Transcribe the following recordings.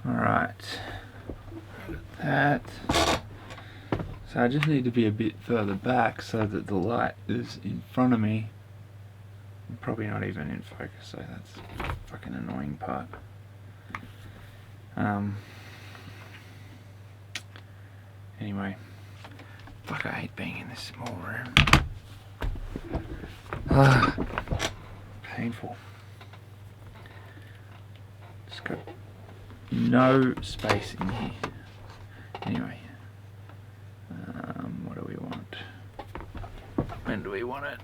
Alright, that. So I just need to be a bit further back so that the light is in front of me. I'm probably not even in focus, so that's the fucking annoying part. Anyway, fuck, I hate being in this small room. Painful. Just got no space in here. Anyway, what do we want? When do we want it?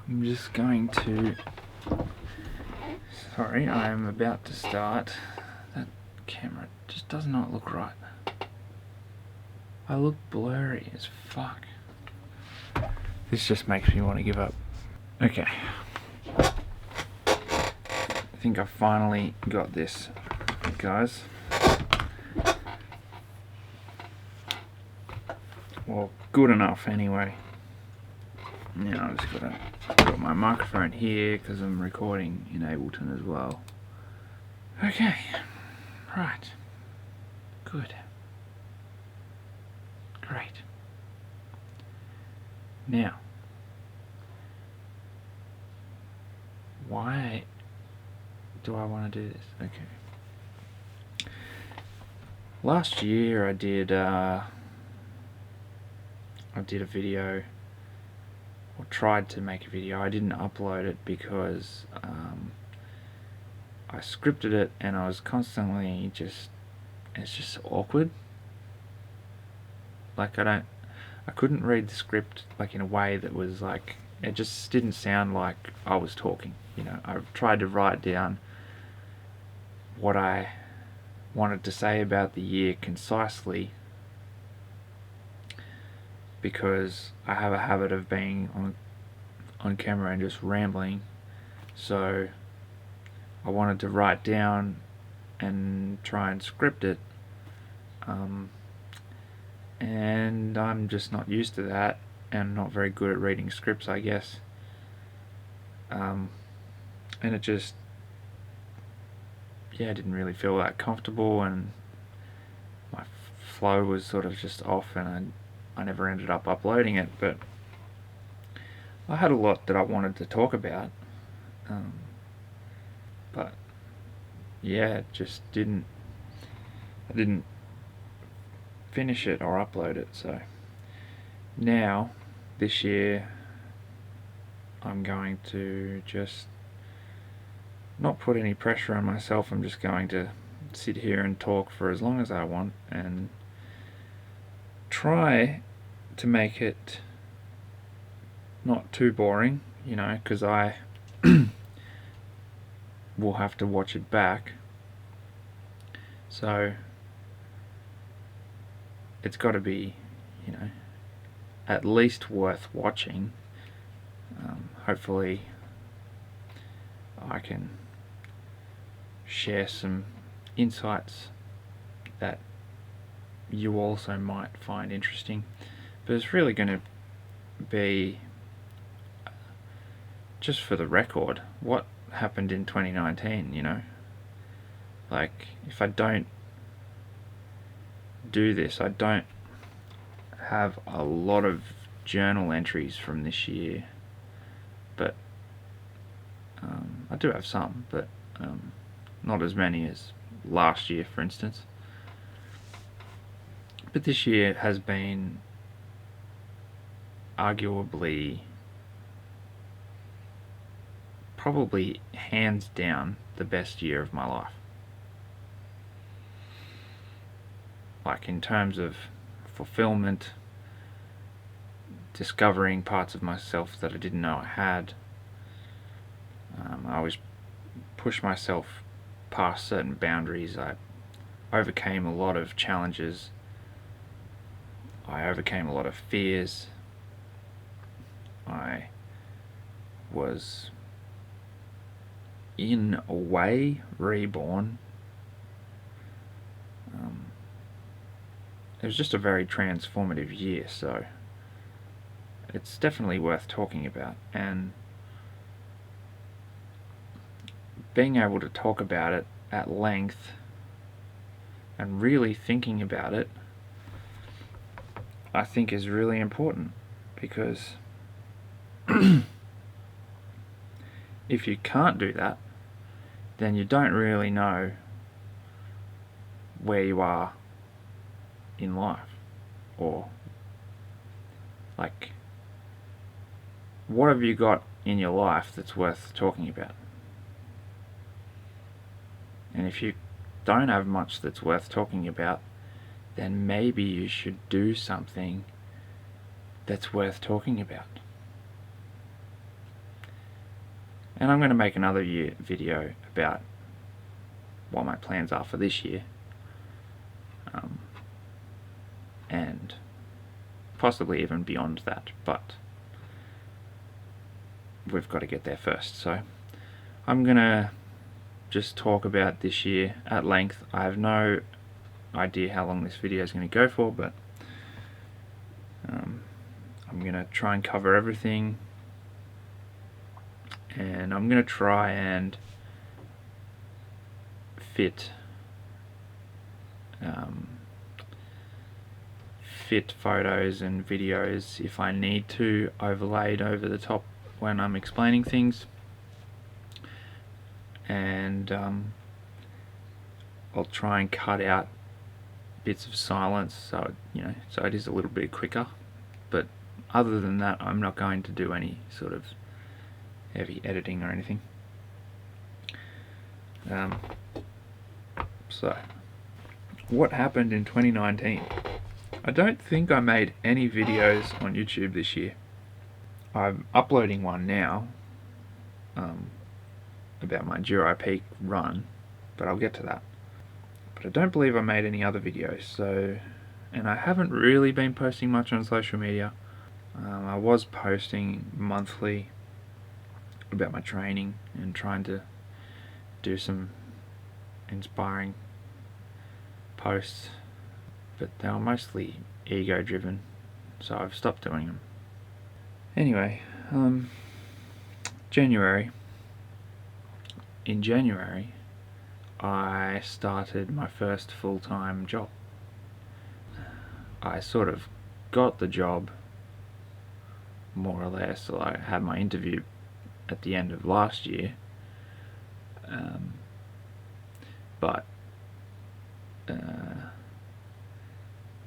I'm just going to... Sorry, I am about to start. That camera just does not look right. I look blurry as fuck. This just makes me want to give up. Okay. I think I finally got this, guys. Well, good enough anyway. Now I've just got my microphone here because I'm recording in Ableton as well. Okay, right, good, great. Now, why do I want to do this? Okay. Last year I did a video, or tried to make a video. I didn't upload it because I scripted it and I was constantly it's just awkward. Like I couldn't read the script like in a way that was like, it just didn't sound like I was talking. You know, I tried to write down what I wanted to say about the year concisely, because I have a habit of being on camera and just rambling. So I wanted to write down and try and script it, and I'm just not used to that and not very good at reading scripts, I guess. And it just, yeah, I didn't really feel that comfortable, and my flow was sort of just off, and I never ended up uploading it. But I had a lot that I wanted to talk about, but yeah, it just I didn't finish it or upload it. So now, this year, I'm going to just not put any pressure on myself. I'm just going to sit here and talk for as long as I want and try to make it not too boring, you know, because I will have to watch it back. So it's got to be, you know, at least worth watching. Hopefully I can share some insights that you also might find interesting. But it's really going to be just for the record what happened in 2019, you know. Like, if I don't do this, I don't have a lot of journal entries from this year, but I do have some, but not as many as last year, for instance. But this year has been arguably, probably hands down, the best year of my life. Like, in terms of fulfillment, discovering parts of myself that I didn't know I had. I always push myself past certain boundaries. I overcame a lot of challenges. I overcame a lot of fears. I was, in a way, reborn. It was just a very transformative year, so it's definitely worth talking about. And being able to talk about it at length and really thinking about it, I think is really important, because if you can't do that, then you don't really know where you are in life, or like, what have you got in your life that's worth talking about? And if you don't have much that's worth talking about, then maybe you should do something that's worth talking about. And I'm going to make another video about what my plans are for this year, and possibly even beyond that, but we've got to get there first. So I'm going to just talk about this year at length. I have no idea how long this video is going to go for, but I'm going to try and cover everything, and I'm going to try and fit photos and videos, if I need to, overlaid over the top when I'm explaining things. And I'll try and cut out bits of silence, so so it is a little bit quicker. But other than that, I'm not going to do any sort of heavy editing or anything. So, what happened in 2019? I don't think I made any videos on YouTube this year. I'm uploading one now about my Juro Peak run, but I'll get to that. But I don't believe I made any other videos, so, and I haven't really been posting much on social media. I was posting monthly about my training and trying to do some inspiring posts, but they were mostly ego driven, so I've stopped doing them. Anyway, January. In January, I started my first full-time job. I sort of got the job, more or less. So I had my interview at the end of last year, but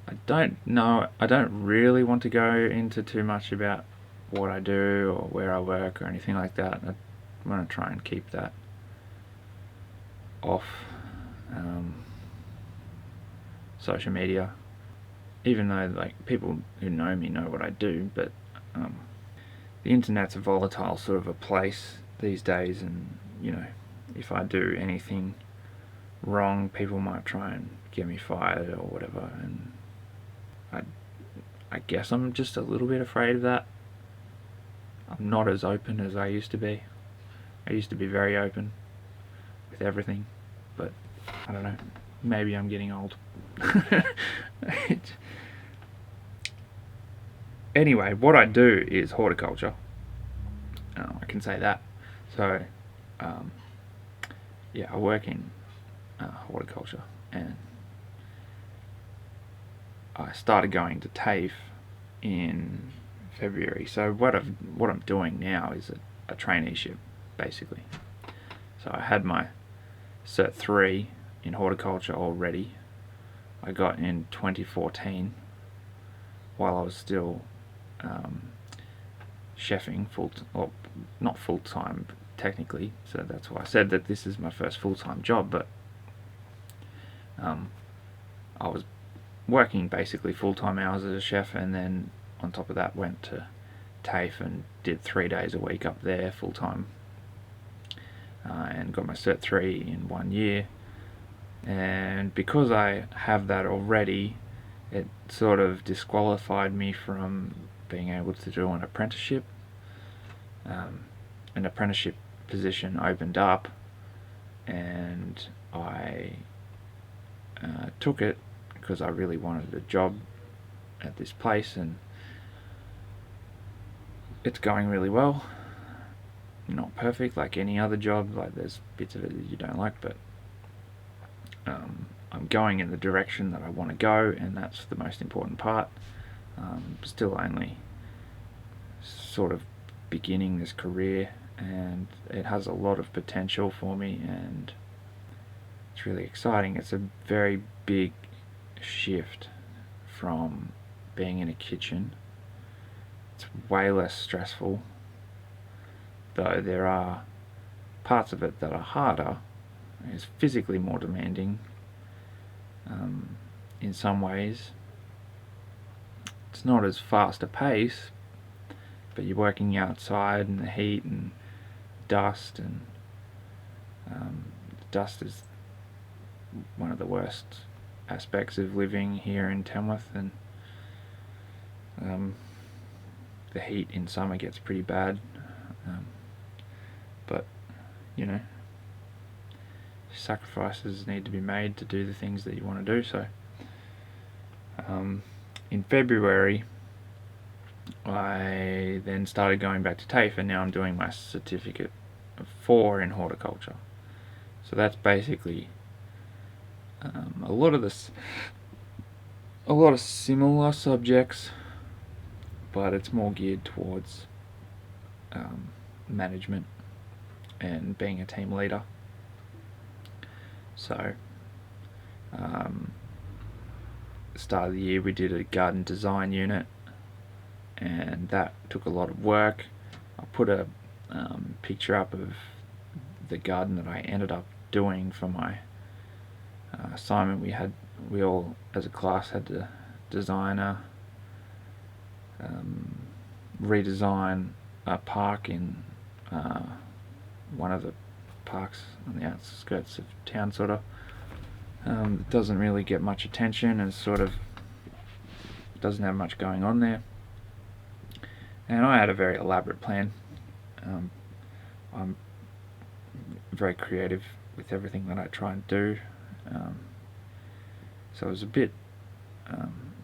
I don't really want to go into too much about what I do or where I work or anything like that. I want to try and keep that off social media, even though like people who know me know what I do, but the internet's a volatile sort of a place these days, and if I do anything wrong, people might try and get me fired or whatever, and I guess I'm just a little bit afraid of that. I'm not as open as I used to be. I used to be very open with everything, but I don't know, maybe I'm getting old. Anyway, what I do is horticulture. I can say that. So, yeah, I work in horticulture, and I started going to TAFE in February. So what I'm doing now is a traineeship, basically. So I had my Cert 3 in horticulture already. I got in 2014 while I was still chefing not full-time technically, so that's why I said that this is my first full-time job, but I was working basically full-time hours as a chef, and then on top of that went to TAFE and did 3 days a week up there full-time, and got my Cert 3 in 1 year. And because I have that already, it sort of disqualified me from being able to do an apprenticeship. An apprenticeship position opened up, and I took it because I really wanted a job at this place, and it's going really well. not perfect like any other job. Like there's bits of it that you don't like, but I'm going in the direction that I want to go, and that's the most important part. Still only sort of beginning this career, and it has a lot of potential for me, and it's really exciting. It's a very big shift from being in a kitchen. It's way less stressful, though there are parts of it that are harder. It's physically more demanding in some ways. It's not as fast a pace, but you're working outside in the heat and dust, and dust is one of the worst aspects of living here in Tamworth, and the heat in summer gets pretty bad, but you know, sacrifices need to be made to do the things that you want to do. So in February I then started going back to TAFE, and now I'm doing my certificate 4 in horticulture. So that's basically a lot of similar subjects, but it's more geared towards management and being a team leader. So start of the year we did a garden design unit, and that took a lot of work. I put a picture up of the garden that I ended up doing for my assignment. We all as a class had to redesign a park in one of the parks on the outskirts of town, sort of. It doesn't really get much attention, and sort of doesn't have much going on there. And I had a very elaborate plan. I'm very creative with everything that I try and do. So it was a bit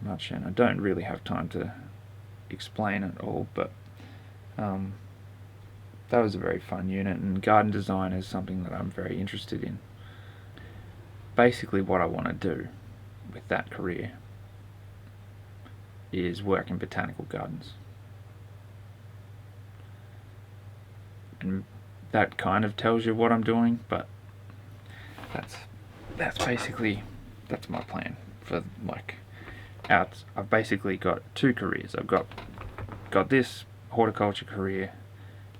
much, and I don't really have time to explain it all, but that was a very fun unit, and garden design is something that I'm very interested in. Basically what I want to do with that career is work in botanical gardens. And that kind of tells you what I'm doing, but that's my plan for I've basically got 2 careers. I've got this horticulture career,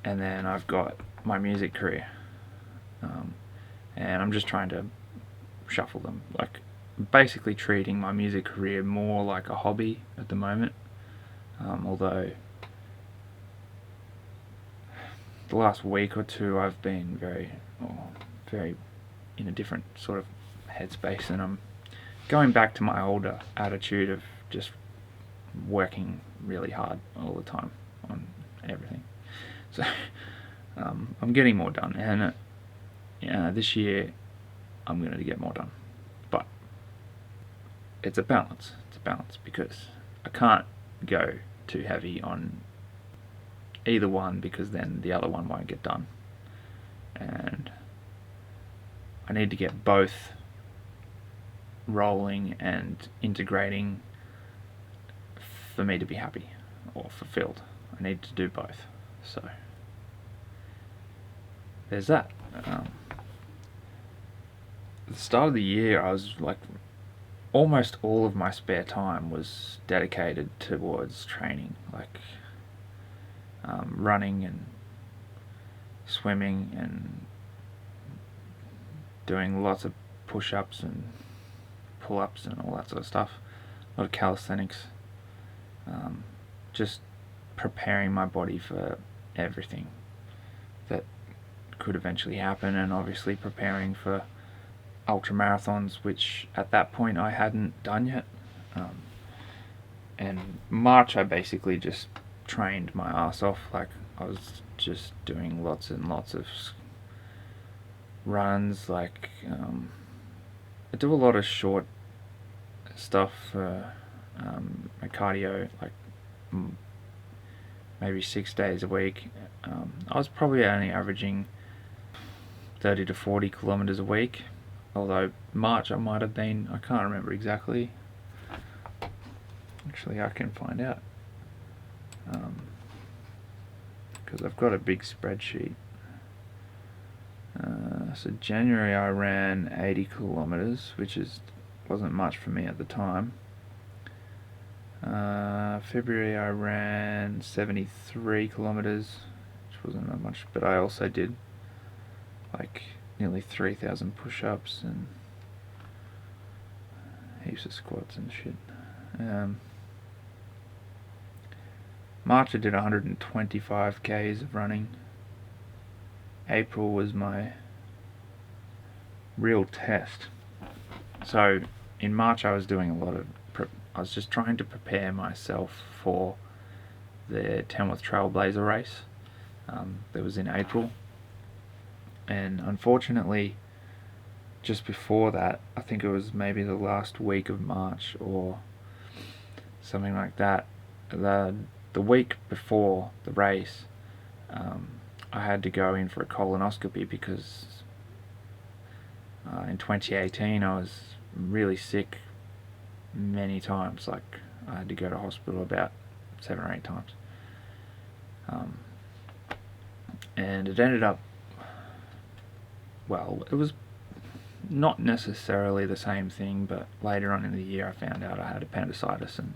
and then I've got my music career, and I'm just trying to shuffle them, like basically treating my music career more like a hobby at the moment, although the last week or 2 I've been very in a different sort of headspace, and I'm going back to my older attitude of just working really hard all the time on everything. So I'm getting more done, and this year I'm going to get more done, but it's a balance. Because I can't go too heavy on either one, because then the other one won't get done, and I need to get both rolling and integrating for me to be happy or fulfilled. I need to do both. So there's that. At the start of the year, I was like, almost all of my spare time was dedicated towards training, like running and swimming and doing lots of push-ups and pull-ups and all that sort of stuff. A lot of calisthenics. Just preparing my body for everything that could eventually happen, and obviously preparing for ultra marathons, which at that point I hadn't done yet. And March I basically just trained my ass off. Like I was just doing lots and lots of runs. Like I do a lot of short stuff for my cardio, like maybe 6 days a week. I was probably only averaging 30 to 40 kilometers a week, although March I might have been, I can't remember exactly. Actually, I can find out, because I've got a big spreadsheet. So January I ran 80 kilometers, which wasn't much for me at the time. February I ran 73 kilometers, which wasn't that much, but I also did like nearly 3,000 push-ups and heaps of squats and shit. March I did 125 k's of running. April was my real test. So in March I was doing a lot of I was just trying to prepare myself for the Tamworth Trailblazer race that was in April, and unfortunately just before that, I think it was maybe the last week of March or something like that, the week before the race, I had to go in for a colonoscopy because in 2018 I was really sick many times. Like, I had to go to hospital about 7 or 8 times, and it ended up, well, it was not necessarily the same thing, but later on in the year I found out I had appendicitis, and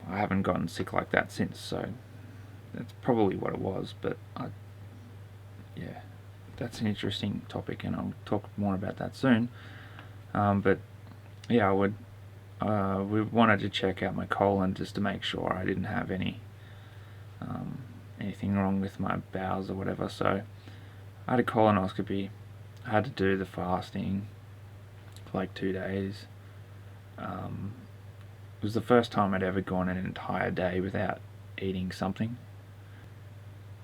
I haven't gotten sick like that since, so that's probably what it was. But yeah, that's an interesting topic, and I'll talk more about that soon. But yeah, we wanted to check out my colon just to make sure I didn't have anything wrong with my bowels or whatever. So I had a colonoscopy. I had to do the fasting for like 2 days. It was the first time I'd ever gone an entire day without eating something,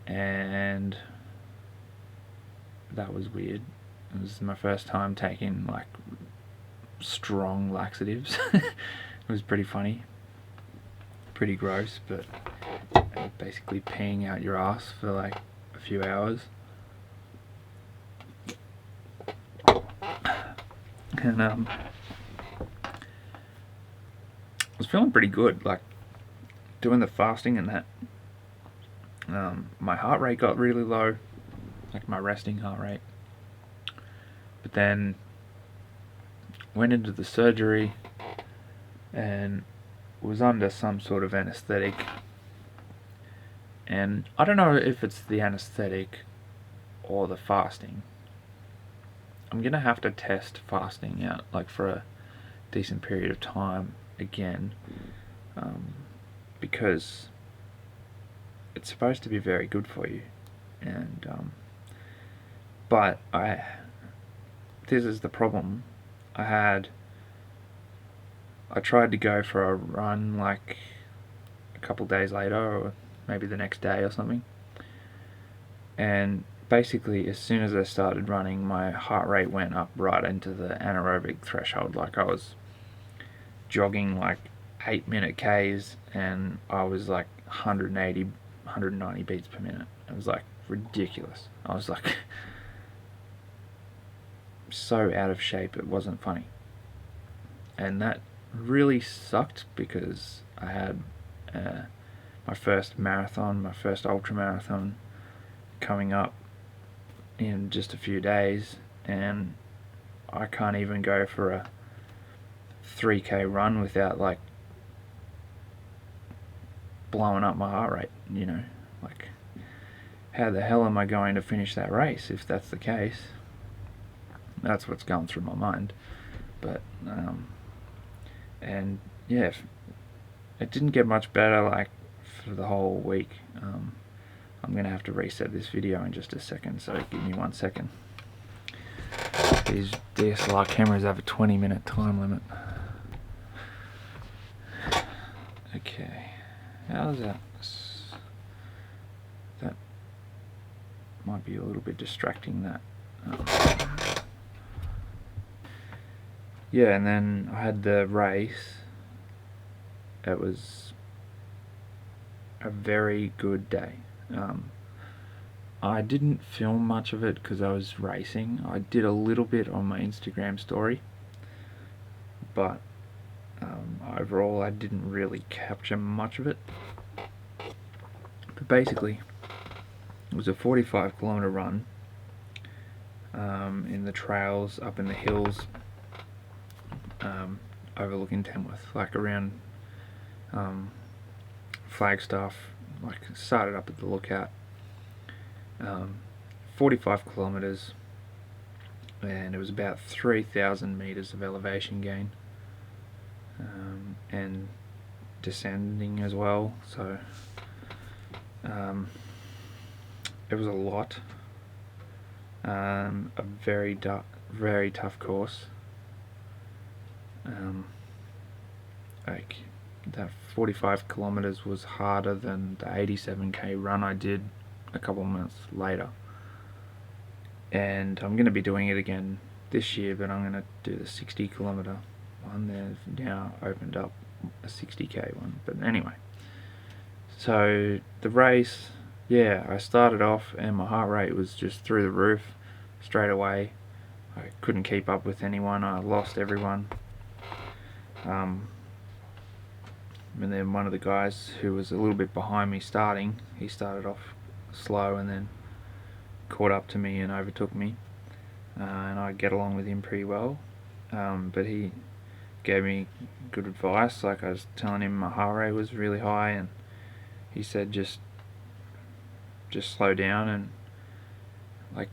and that was weird. It was my first time taking like strong laxatives. It was pretty funny, pretty gross, but basically peeing out your ass for like a few hours. And I was feeling pretty good, like doing the fasting and that. My heart rate got really low, like my resting heart rate. But then went into the surgery and was under some sort of anesthetic. And I don't know if it's the anesthetic or the fasting. I'm gonna have to test fasting out, like, for a decent period of time again, because it's supposed to be very good for you. And but this is the problem. I tried to go for a run like a couple days later, or maybe the next day or something, and basically as soon as I started running, my heart rate went up right into the anaerobic threshold. Like, I was jogging like 8-minute Ks and I was like 180, 190 beats per minute. It was like ridiculous. I was like so out of shape, it wasn't funny. And that really sucked because I had my first marathon, my first ultra marathon coming up in just a few days, and I can't even go for a 3k run without like blowing up my heart rate, you know. Like, how the hell am I going to finish that race if that's the case? That's what's going through my mind. But and yeah, it didn't get much better like for the whole week. I'm gonna have to reset this video in just a second, so give me 1 second. These DSLR cameras have a 20-minute time limit. Okay, how's that? That might be a little bit distracting, that. Yeah, and then I had the race. It was a very good day. I didn't film much of it because I was racing. I did a little bit on my Instagram story, but overall I didn't really capture much of it. But basically, it was a 45-kilometer run in the trails up in the hills overlooking Tamworth, like around Flagstaff. Like, started up at the Lookout. 45 kilometres, and it was about 3,000 metres of elevation gain, and descending as well, so it was a lot. A very tough course. Like, that 45 kilometres was harder than the 87k run I did a couple of months later, and I'm going to be doing it again this year, but I'm going to do the 60 kilometre one. They've now opened up a 60k one. But anyway, so the race, yeah, I started off and my heart rate was just through the roof straight away. I couldn't keep up with anyone. I lost everyone. And then one of the guys who was a little bit behind me starting, he started off slow and then caught up to me and overtook me, and I get along with him pretty well, but he gave me good advice. Like, I was telling him my heart rate was really high, and he said just slow down and like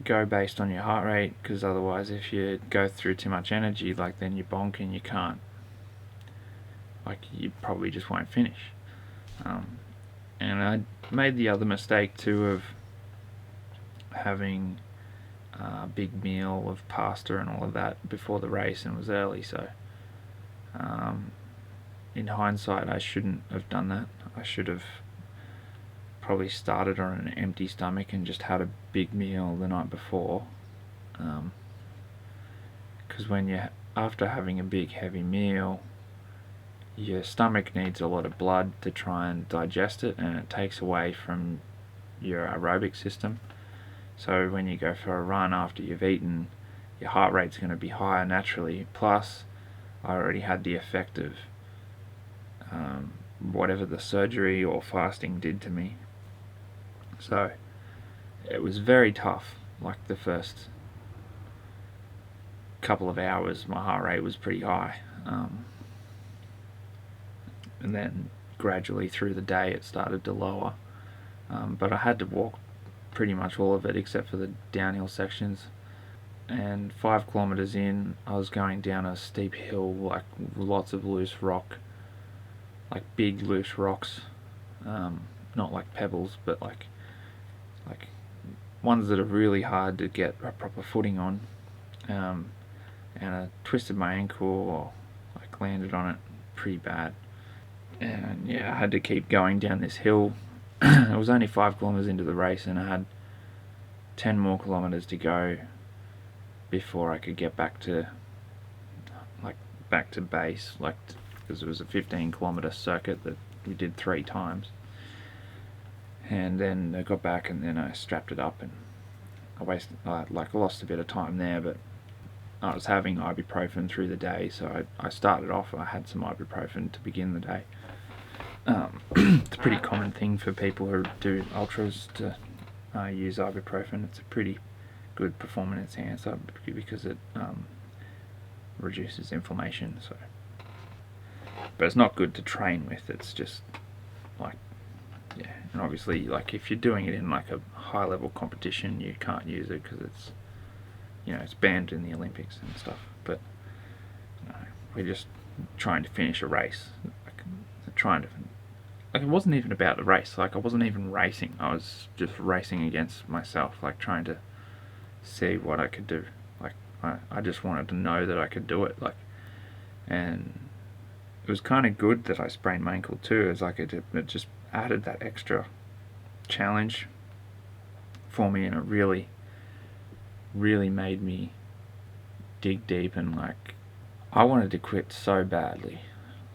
go based on your heart rate, because otherwise if you go through too much energy, like, then you bonk and you can't, like, you probably just won't finish. And I made the other mistake too of having a big meal of pasta and all of that before the race, and it was early, so in hindsight I shouldn't have done that. I should have probably started on an empty stomach and just had a big meal the night before, because when you after having a big heavy meal, your stomach needs a lot of blood to try and digest it, and it takes away from your aerobic system. So when you go for a run after you've eaten, your heart rate's going to be higher naturally. Plus, I already had the effect of whatever the surgery or fasting did to me. So it was very tough. Like, the first couple of hours my heart rate was pretty high, and then gradually through the day it started to lower, but I had to walk pretty much all of it except for the downhill sections. And 5 kilometers in, I was going down a steep hill, like lots of loose rock, like big loose rocks, not like pebbles, but like ones that are really hard to get a proper footing on. And I twisted my ankle, or like landed on it pretty bad. And yeah, I had to keep going down this hill. It was only 5 kilometers into the race, and I had 10 more kilometers to go before I could get back to base, like, because it was a 15-kilometer circuit that we did 3 times. And then I got back, and then I strapped it up, and I lost a bit of time there, but I was having ibuprofen through the day, so I started off, I had some ibuprofen to begin the day. It's a pretty common thing for people who do ultras to use ibuprofen. It's a pretty good performance enhancer because it reduces inflammation. So, but it's not good to train with. It's just like, yeah, and obviously, like, if you're doing it in like a high level competition, you can't use it because it's, you know, it's banned in the Olympics and stuff. But no, we're just trying to finish a race, it wasn't even about the race. Like, I wasn't even racing. I was just racing against myself, like trying to see what I could do. Like, I just wanted to know that I could do it. Like, and it was kind of good that I sprained my ankle too. It's like it just added that extra challenge for me, and it really made me dig deep, and like, I wanted to quit so badly.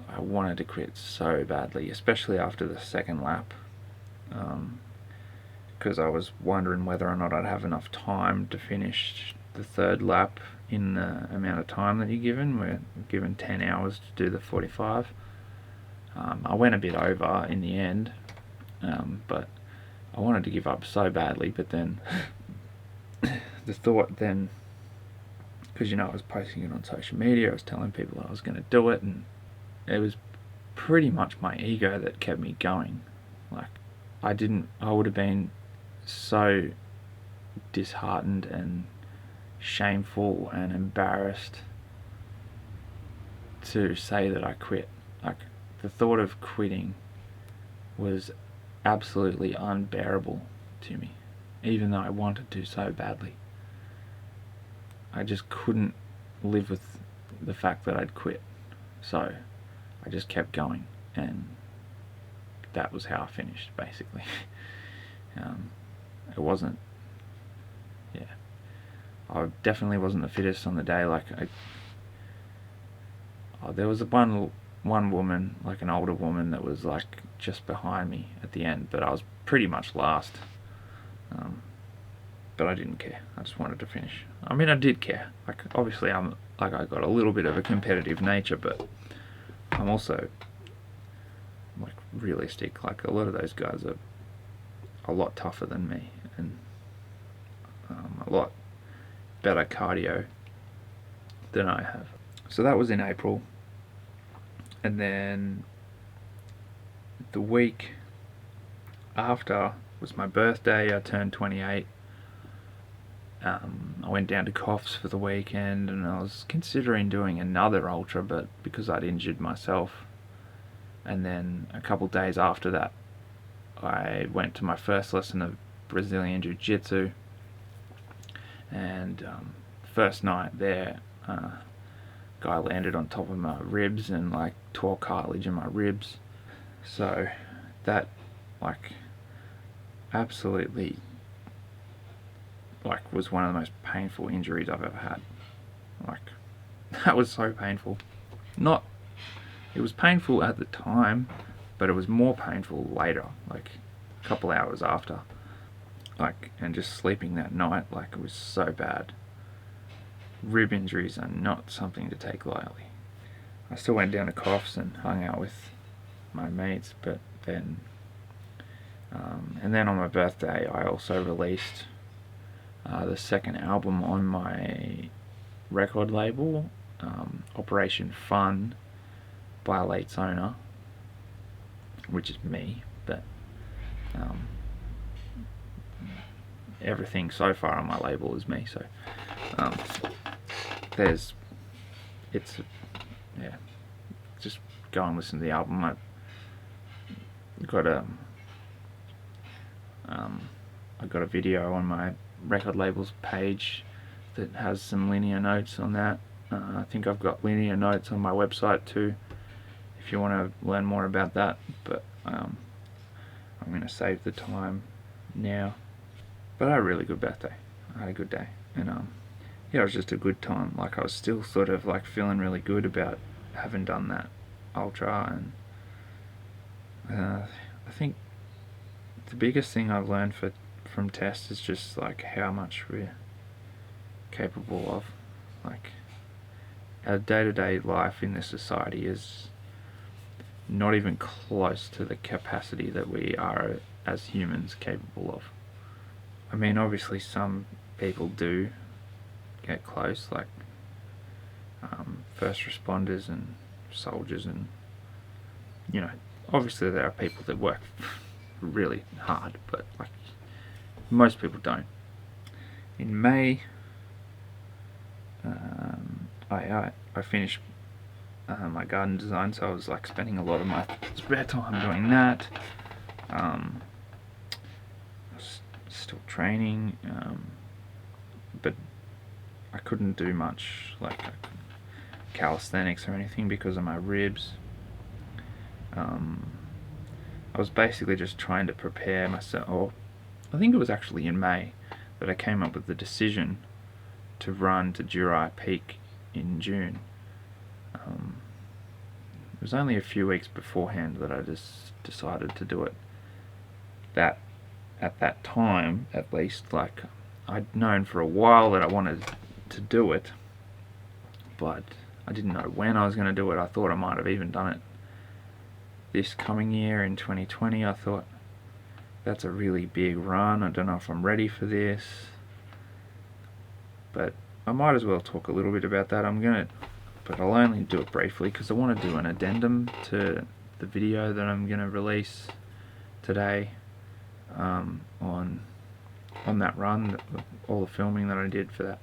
I wanted to quit so badly, especially after the second lap, because I was wondering whether or not I'd have enough time to finish the third lap in the amount of time that you're given. We're given 10 hours to do the 45. I went a bit over in the end, but I wanted to give up so badly. But then the thought then, because I was posting it on social media, I was telling people I was going to do it, and it was pretty much my ego that kept me going. Like, I would have been so disheartened and shameful and embarrassed to say that I quit. Like, the thought of quitting was absolutely unbearable to me, even though I wanted to so badly. I just couldn't live with the fact that I'd quit. So I just kept going, and that was how I finished, basically. It wasn't, I definitely wasn't the fittest on the day. Like, there was one woman, like an older woman, that was like just behind me at the end, but I was pretty much last. But I didn't care. I just wanted to finish. I mean, I did care. Like, obviously, I got a little bit of a competitive nature, but I'm also like realistic. Like, a lot of those guys are a lot tougher than me, and a lot better cardio than I have. So that was in April, and then the week after was my birthday. I turned 28. I went down to Coffs for the weekend, and I was considering doing another ultra, but because I'd injured myself. And then a couple days after that, I went to my first lesson of Brazilian Jiu-Jitsu, and first night there, guy landed on top of my ribs and like tore cartilage in my ribs. So that, like, absolutely, like, was one of the most painful injuries I've ever had. Like, that was so painful. It was painful at the time, but it was more painful later, like a couple hours after. Like, and just sleeping that night, like, it was so bad. Rib injuries are not something to take lightly. I still went down to Coffs and hung out with my mates, but then, and then on my birthday, I also released the second album on my record label, Operation Fun by Late's owner, which is me, but everything so far on my label is me. So just go and listen to the album. I got a video on my record label's page that has some linear notes on that. I think I've got linear notes on my website too, if you want to learn more about that, but I'm going to save the time now. But I had a really good birthday. I had a good day, and it was just a good time. Like, I was still sort of like feeling really good about having done that ultra, and I think the biggest thing I've learned from tests is just like how much we're capable of. Like, our day-to-day life in this society is not even close to the capacity that we are as humans capable of. I mean, obviously some people do get close, like first responders and soldiers, and obviously there are people that work really hard, but like most people don't. In May, I finished my garden design, so I was like spending a lot of my spare time doing that. I was still training, but I couldn't do much like calisthenics or anything because of my ribs. I was basically just trying to prepare myself. Or I think it was actually in May that I came up with the decision to run to Durai Peak in June. It was only a few weeks beforehand that I just decided to do it. That at that time, at least, like, I'd known for a while that I wanted to do it, but I didn't know when I was going to do it. I thought I might have even done it this coming year in 2020. I thought, that's a really big run, I don't know if I'm ready for this, but I might as well talk a little bit about that. But I'll only do it briefly because I want to do an addendum to the video that I'm going to release today on that run, all the filming that I did for that.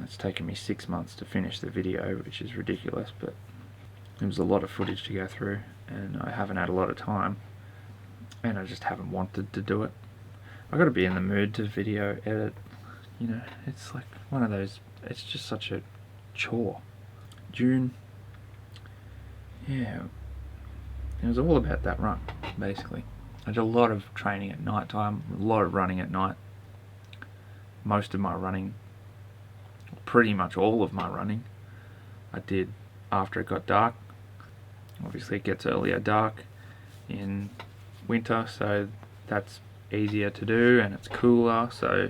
It's taken me 6 months to finish the video, which is ridiculous, but it was a lot of footage to go through, and I haven't had a lot of time, and I just haven't wanted to do it. I've got to be in the mood to video edit, you know. It's like one of those, it's just such a chore. June, yeah, it was all about that run, basically. I did a lot of training at night time, a lot of running at night. Most of my running, pretty much all of my running, I did after it got dark. Obviously it gets earlier dark in winter, so that's easier to do, and it's cooler, so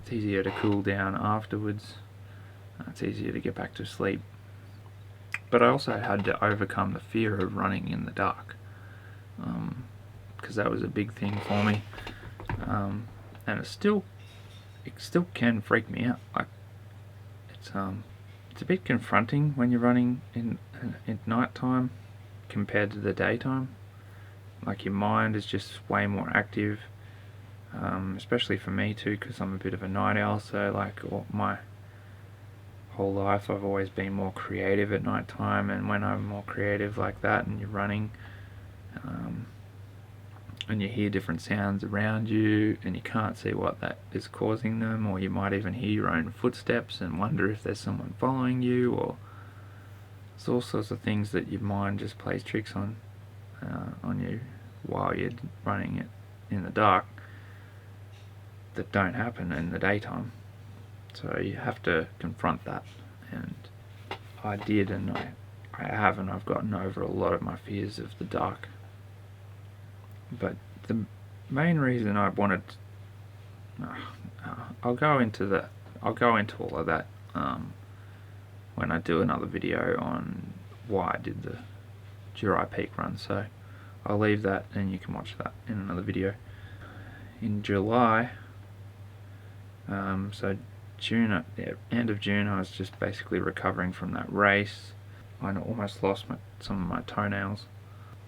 it's easier to cool down afterwards. It's easier to get back to sleep. But I also had to overcome the fear of running in the dark, because that was a big thing for me, and it still can freak me out. Like, it's a bit confronting when you're running in night time compared to the daytime. Like, your mind is just way more active, especially for me too, because I'm a bit of a night owl. So like, all my whole life I've always been more creative at night time, and when I'm more creative like that and you're running, and you hear different sounds around you and you can't see what that is causing them, or you might even hear your own footsteps and wonder if there's someone following you, or it's all sorts of things that your mind just plays tricks on you while you're running it in the dark, that don't happen in the daytime. So you have to confront that, and I did, and I've gotten over a lot of my fears of the dark. But the main reason I wanted, I'll go into all of that when I do another video on why I did the Jurai Peak run. So I'll leave that, and you can watch that in another video. In July, so June, at the end of June, I was just basically recovering from that race. I almost lost some of my toenails.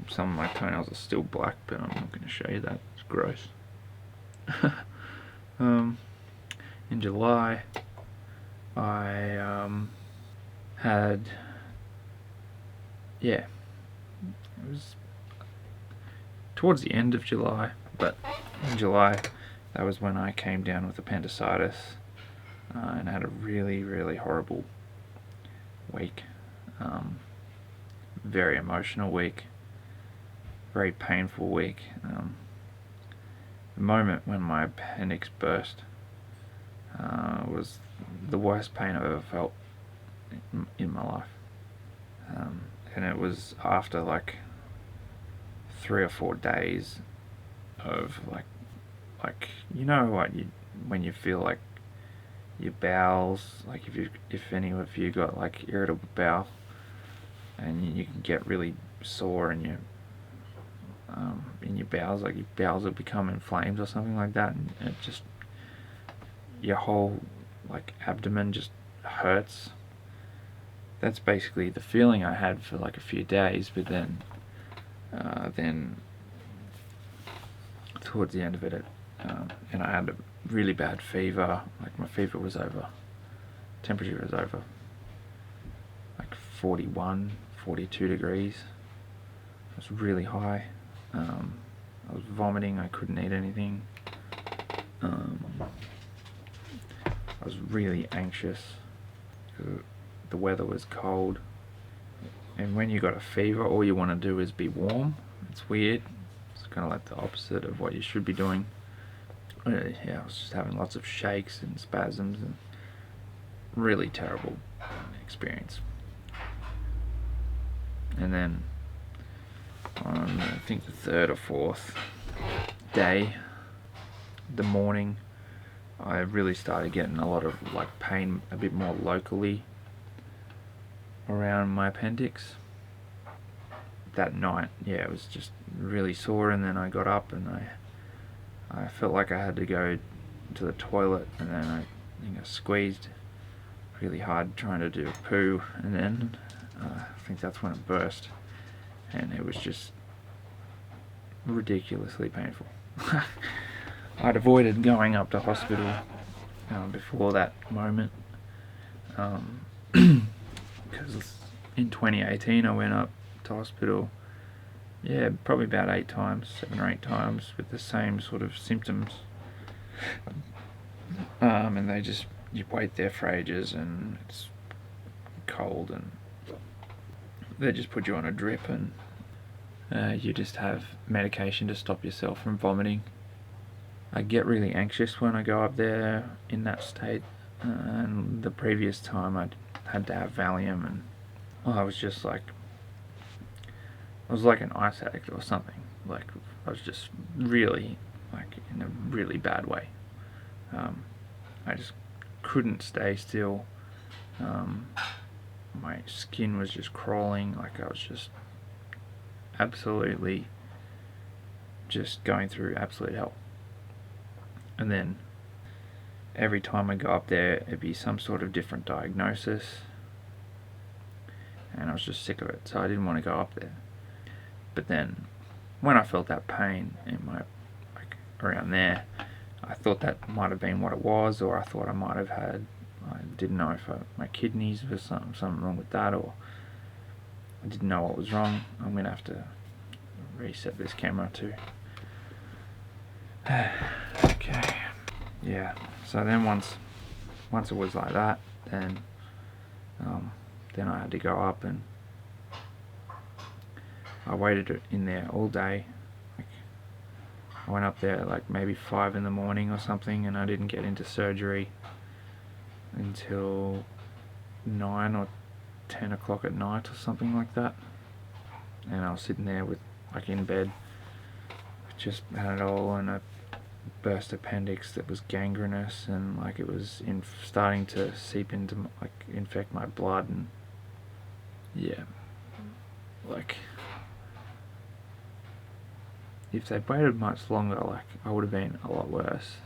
Some of my toenails are still black, but I'm not going to show you that. It's gross. In July, I had, it was towards the end of July, but in July, that was when I came down with appendicitis, and I had a really, really horrible week. Very emotional week. Very painful week. The moment when my appendix burst was the worst pain I've ever felt in my life, and it was after like 3 or 4 days of like you know what, when you feel like your bowels, like if any of you got like irritable bowel, and you can get really sore in your bowels, like your bowels will become inflamed or something like that, and it just, your whole like abdomen just hurts. That's basically the feeling I had for like a few days, but then towards the end of it, and I had a really bad fever. Like, my fever was over, temperature was over like 41, 42 degrees. It was really high. I was vomiting, I couldn't eat anything. I was really anxious because the weather was cold, and when you got a fever, all you want to do is be warm. It's weird. It's kind of like the opposite of what you should be doing. Yeah, I was just having lots of shakes and spasms, and really terrible experience. And then on, I think, the third or fourth day, the morning, I really started getting a lot of like pain a bit more locally around my appendix. That night, yeah, it was just really sore, and then I got up and I felt like I had to go to the toilet, and then I think I squeezed really hard trying to do a poo, and then I think that's when it burst, and it was just ridiculously painful. I'd avoided going up to hospital before that moment, because in 2018 I went up to hospital, yeah, probably about 7 or 8 times with the same sort of symptoms, and you wait there for ages, and it's cold, and they just put you on a drip, and you just have medication to stop yourself from vomiting. I get really anxious when I go up there in that state, and the previous time I had to have Valium, and I was just like, I was like an ice addict or something. Like, I was just really, like, in a really bad way. I just couldn't stay still. My skin was just crawling, like I was just absolutely just going through absolute hell. And then every time I go up there, it'd be some sort of different diagnosis, and I was just sick of it, so I didn't want to go up there. But then when I felt that pain in my, like, around there, I thought that might have been what it was, or I thought I might have had, I didn't know if my kidneys was something wrong with that, or I didn't know what was wrong. I'm going to have to reset this camera too. Okay, yeah, so then once it was like that, then I had to go up, and I waited in there all day. I went up there like maybe 5 in the morning or something, and I didn't get into surgery until 9 or 10 o'clock at night or something like that. And I was sitting there with, like, in bed, just had it all, and a burst appendix that was gangrenous, and like it was starting to seep into, like, infect my blood, and yeah, like, if they'd waited much longer, like, I would have been a lot worse.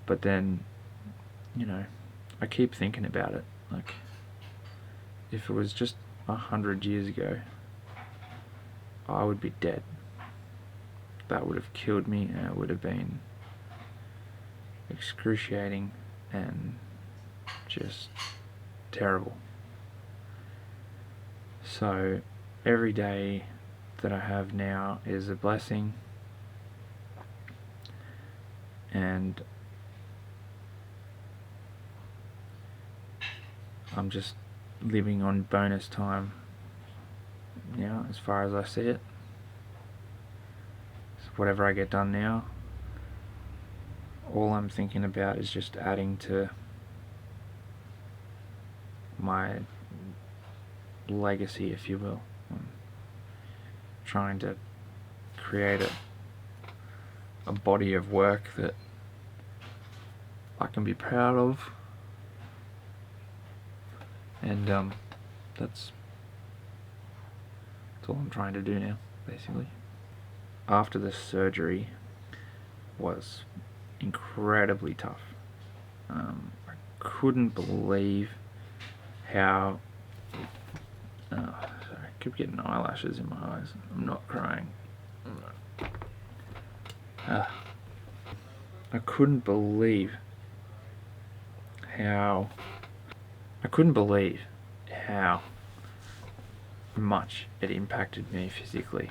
But then, you know, I keep thinking about it, like, if it was just 100 years ago, I would be dead. That would have killed me, and it would have been excruciating and just terrible. So every day that I have now is a blessing, and I'm just living on bonus time now, as far as I see it. So whatever I get done now, all I'm thinking about is just adding to my legacy, if you will. I'm trying to create a body of work that I can be proud of, and that's all I'm trying to do now, basically. After the surgery was incredibly tough. I couldn't believe how sorry, I keep getting eyelashes in my eyes. I'm not crying. I couldn't believe how much it impacted me physically.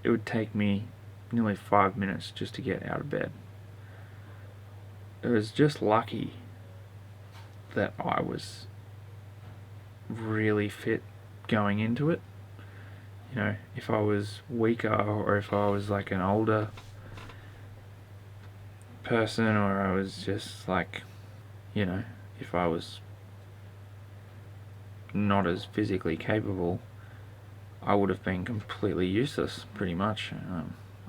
It would take me nearly 5 minutes just to get out of bed. It was just lucky that I was really fit going into it. You know, if I was weaker, or if I was like an older person, or I was just like, you know, if I was not as physically capable, I would have been completely useless, pretty much.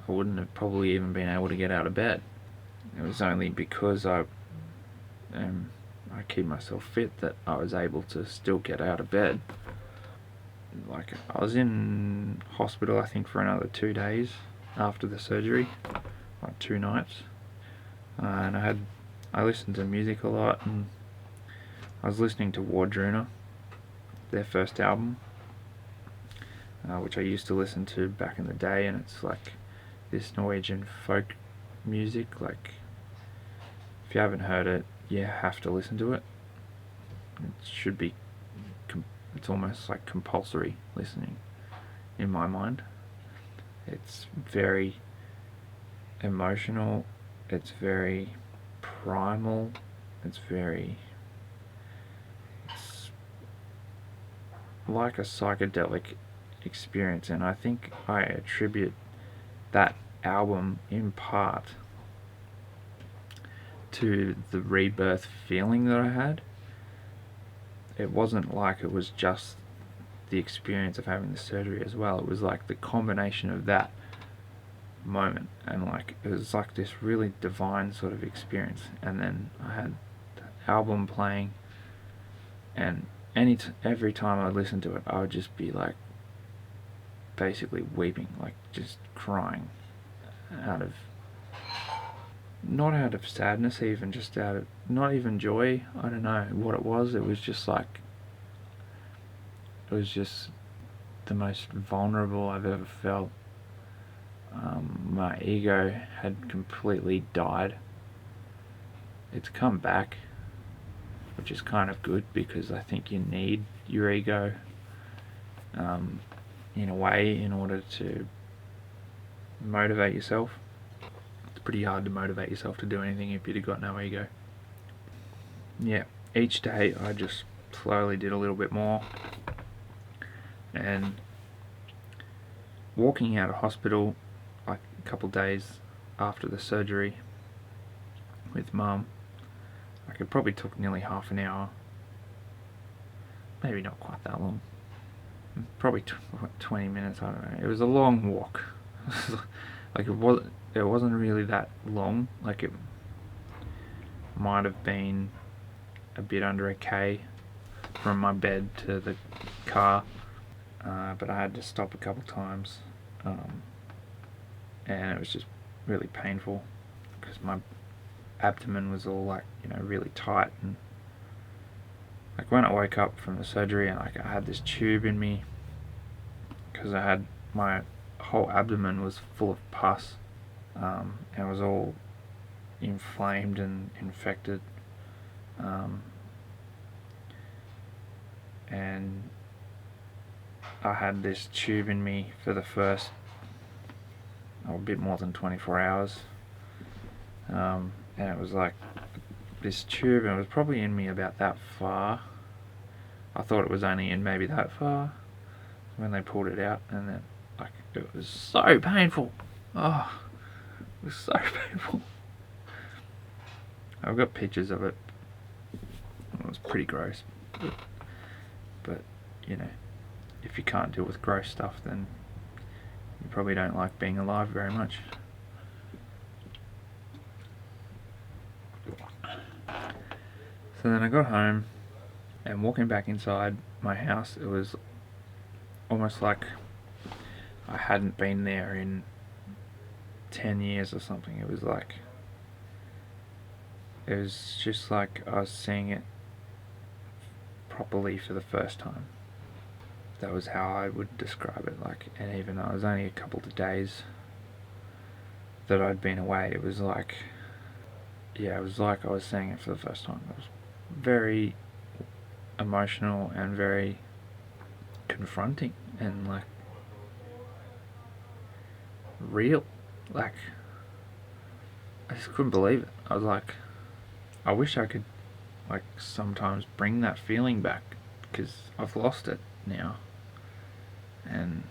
I wouldn't have probably even been able to get out of bed. It was only because I keep myself fit that I was able to still get out of bed. Like, I was in hospital, I think, for another 2 days after the surgery, like 2 nights, and I listened to music a lot, and I was listening to Wardruna, their first album, which I used to listen to back in the day, and it's like this Norwegian folk music. Like, if you haven't heard it, you have to listen to it. It should be, it's almost like compulsory listening in my mind. It's very emotional, it's very primal, it's like a psychedelic experience, and I think I attribute that album in part to the rebirth feeling that I had. It wasn't like it was just the experience of having the surgery as well. It was like the combination of that moment, and like it was like this really divine sort of experience. And then I had the album playing, and every time I listened to it, I would just be like basically weeping, like just crying not out of sadness even, just out of, not even joy, I don't know what it was. It was just the most vulnerable I've ever felt. My ego had completely died. It's come back, which is kind of good, because I think you need your ego in a way in order to motivate yourself. It's pretty hard to motivate yourself to do anything if you've got no ego. Yeah, each day I just slowly did a little bit more, and walking out of hospital like a couple days after the surgery with Mum, like, it probably took nearly half an hour, maybe not quite that long, probably 20 minutes, I don't know. It was a long walk. Like, it wasn't really that long. Like, it might have been a bit under a K from my bed to the car, but I had to stop a couple times, and it was just really painful because my abdomen was all like, really tight, and like when I woke up from the surgery, and like I had this tube in me because I had, my whole abdomen was full of pus, and it was all inflamed and infected, and I had this tube in me for the first a bit more than 24 hours, and it was like this tube, and it was probably in me about that far. I thought it was only in maybe that far when they pulled it out, and then like it was so painful. Oh, it was so painful. I've got pictures of it. It was pretty gross, but if you can't deal with gross stuff, then you probably don't like being alive very much. So then I got home, and walking back inside my house, it was almost like I hadn't been there in 10 years or something. It was just like I was seeing it properly for the first time. That was how I would describe it. Like, and even though it was only a couple of days that I'd been away, it was like I was seeing it for the first time. It was very emotional and very confronting and like real. Like, I just couldn't believe it. I was like, I wish I could like sometimes bring that feeling back, because I've lost it now, and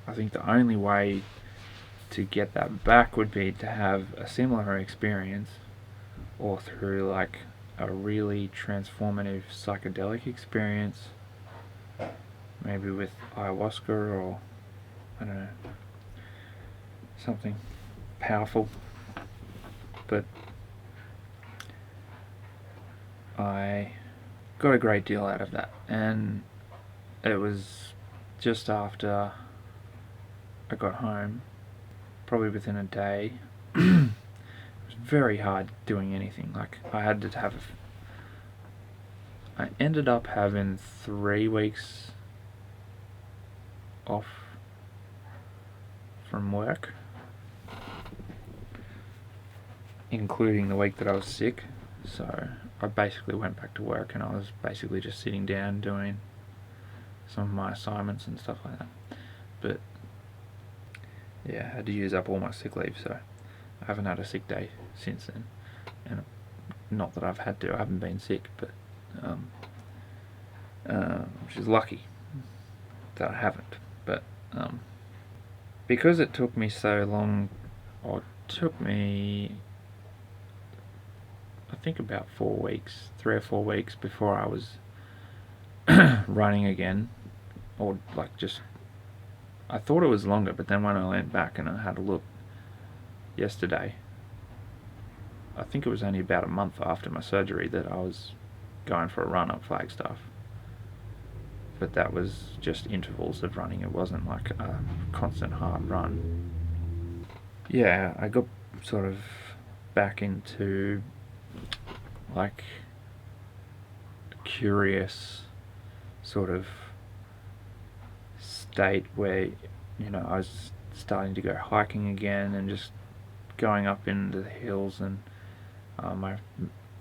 I think the only way to get that back would be to have a similar experience, or through like a really transformative psychedelic experience, maybe with ayahuasca or, I don't know, something powerful. But I got a great deal out of that, and it was just after I got home, probably within a day. It was very hard doing anything. Like, I ended up having 3 weeks off from work, including the week that I was sick. So I basically went back to work, and I was basically just sitting down doing some of my assignments and stuff like that. But yeah, I had to use up all my sick leave, so I haven't had a sick day since then. And not that I've had to, I haven't been sick, but which is lucky that I haven't. But because it took me so long, or it took me, I think, about 4 weeks, 3 or 4 weeks before I was running again, or like just, I thought it was longer, but then when I went back and I had a look yesterday, I think it was only about a month after my surgery that I was going for a run up Flagstaff. But that was just intervals of running, it wasn't like a constant hard run. Yeah, I got sort of back into like a curious sort of state where, I was starting to go hiking again and just going up into the hills, and my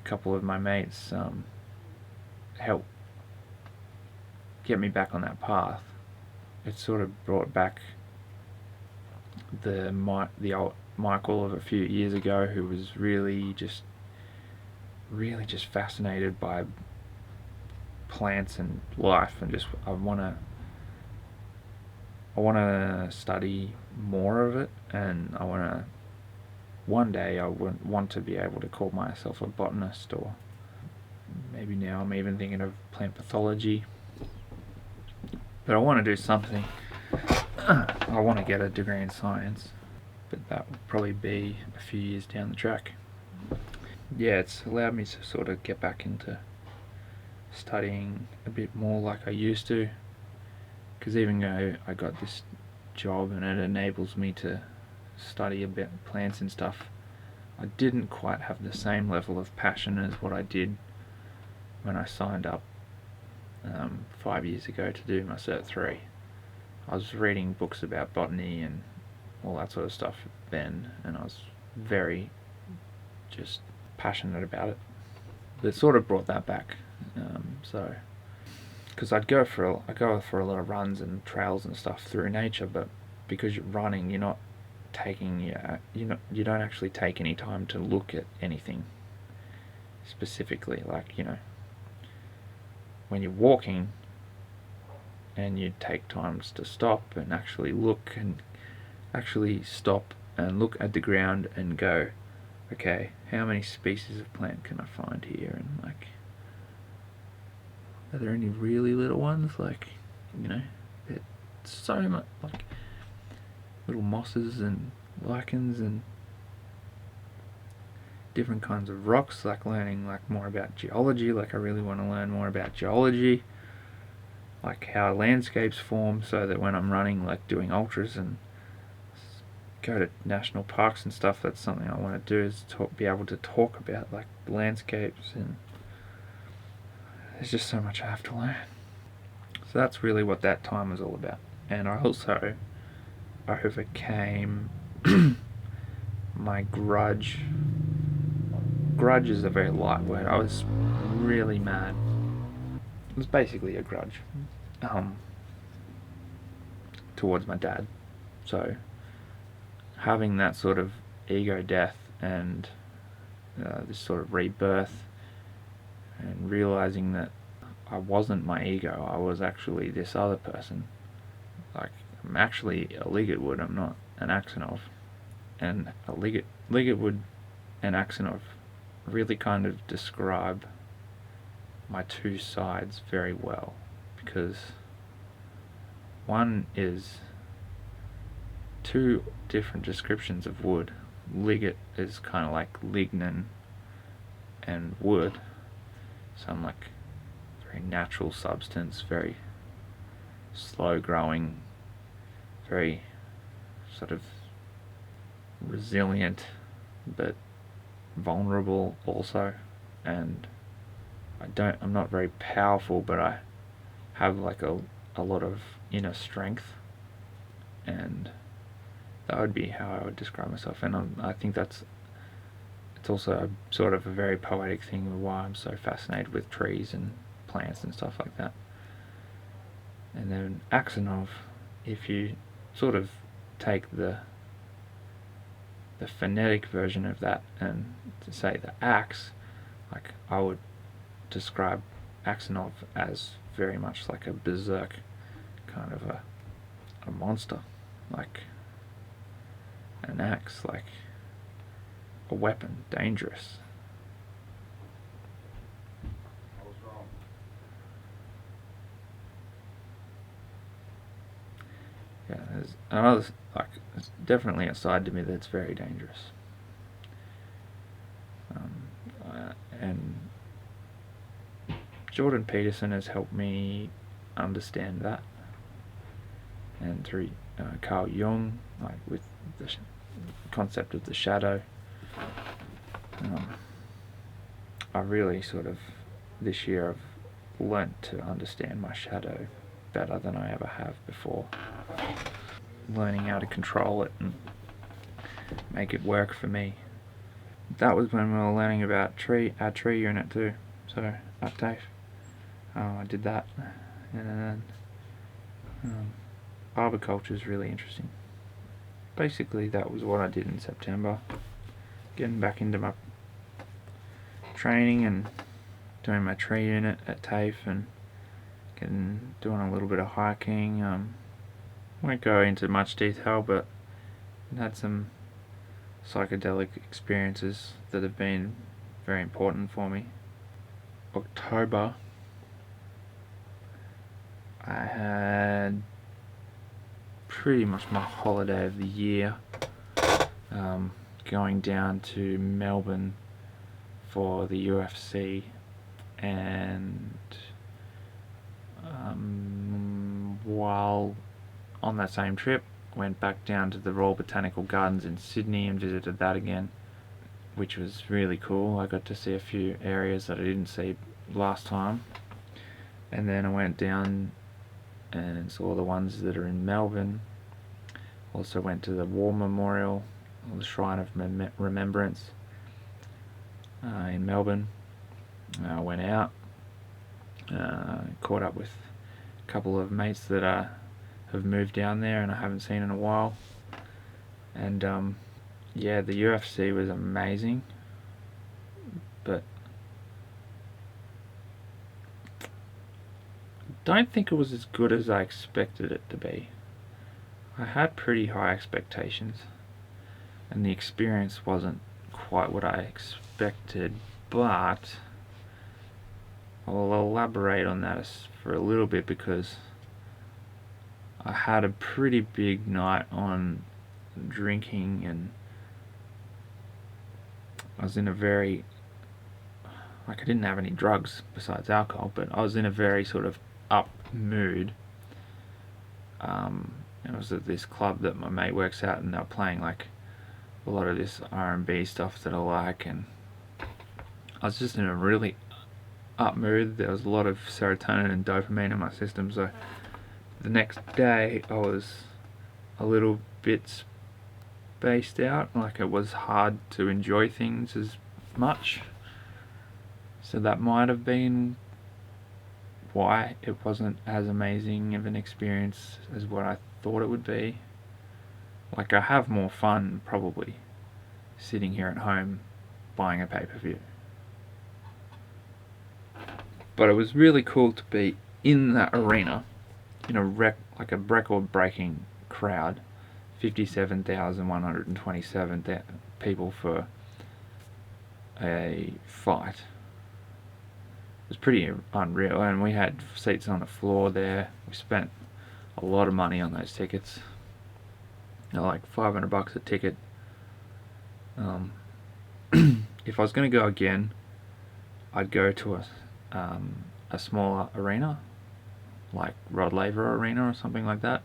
couple of my mates helped get me back on that path. It sort of brought back the old Michael of a few years ago, who was really just fascinated by plants and life, and just I want to study more of it, and one day I want to be able to call myself a botanist, or maybe now I'm even thinking of plant pathology. But I want to do something. I want to get a degree in science, but that will probably be a few years down the track. Yeah, it's allowed me to sort of get back into studying a bit more like I used to, because even though I got this job and it enables me to study a bit plants and stuff, I didn't quite have the same level of passion as what I did when I signed up 5 years ago to do my Cert 3. I was reading books about botany and all that sort of stuff then, and I was very just passionate about it. But it sort of brought that back. So, because I go for a lot of runs and trails and stuff through nature, but because you're running, you're not taking you don't actually take any time to look at anything specifically. Like, when you're walking and you take times to stop and actually look, and actually stop and look at the ground and go, okay, how many species of plant can I find here, and like, are there any really little ones? Like, there's so much, like little mosses and lichens and different kinds of rocks, like learning like more about geology. Like, I really want to learn more about geology, like how landscapes form, so that when I'm running, like doing ultras and go to national parks and stuff, that's something I want to do, is be able to talk about like landscapes, and there's just so much I have to learn. So that's really what that time was all about. And I also overcame my grudge. Grudge is a very light word. I was really mad. It was basically a grudge towards my dad. So having that sort of ego death and this sort of rebirth, and realizing that I wasn't my ego, I was actually this other person. Like, I'm actually a Ligetwood, I'm not an Aksenov. And a Ligetwood and Aksenov really kind of describe my two sides very well, because one is two different descriptions of wood. Ligget is kind of like lignin and wood, so I'm like very natural substance, very slow growing, very sort of resilient but vulnerable also, and I'm not very powerful, but I have like a lot of inner strength, and that would be how I would describe myself. And I think it's also a sort of a very poetic thing of why I'm so fascinated with trees and plants and stuff like that. And then Aksionov, if you sort of take the phonetic version of that and to say the axe, like I would describe Aksionov as very much like a berserk kind of a monster, like an axe, like a weapon, dangerous. Yeah, there's another, like, it's definitely a side to me that's very dangerous. And Jordan Peterson has helped me understand that, and through Carl Jung, like with the concept of the shadow, I really sort of this year I've learnt to understand my shadow better than I ever have before. Learning how to control it and make it work for me. That was when we were learning about our tree unit too. So at TAFE, I did that, and then arboriculture is really interesting. Basically, that was what I did in September. Getting back into my training and doing my tree unit at TAFE, and doing a little bit of hiking. Won't go into much detail, but had some psychedelic experiences that have been very important for me. October, I had pretty much my holiday of the year, going down to Melbourne for the UFC, and while on that same trip, went back down to the Royal Botanical Gardens in Sydney and visited that again, which was really cool. I got to see a few areas that I didn't see last time, and then I went down and saw the ones that are in Melbourne. Also went to the War Memorial, or the Shrine of Remembrance in Melbourne. Went out, caught up with a couple of mates that have moved down there and I haven't seen in a while. And yeah, the UFC was amazing, but don't think it was as good as I expected it to be. I had pretty high expectations, and the experience wasn't quite what I expected, but I'll elaborate on that for a little bit, because I had a pretty big night on drinking, and I was in a very, like, I didn't have any drugs besides alcohol, but I was in a very sort of up mood. I was at this club that my mate works at, and they were playing like a lot of this R&B stuff that I like, and I was just in a really up mood. There was a lot of serotonin and dopamine in my system, so the next day I was a little bit spaced out, like it was hard to enjoy things as much. So that might have been why it wasn't as amazing of an experience as what I thought it would be. Like, I have more fun probably sitting here at home buying a pay-per-view. But it was really cool to be in that arena, in a record-breaking crowd, 57,127 people for a fight. It was pretty unreal, and we had seats on the floor there. We spent a lot of money on those tickets. They're like $500 a ticket. If I was going to go again, I'd go to a smaller arena, like Rod Laver Arena or something like that,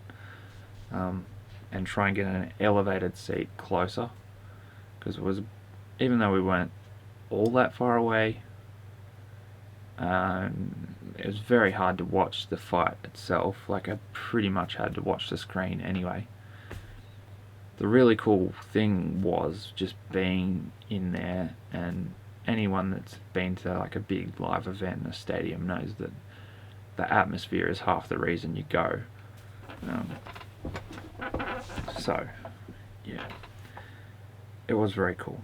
and try and get an elevated seat closer, because even though we weren't all that far away, it was very hard to watch the fight itself. Like, I pretty much had to watch the screen anyway. The really cool thing was just being in there, and anyone that's been to like a big live event in a stadium knows that the atmosphere is half the reason you go. So, yeah, it was very cool,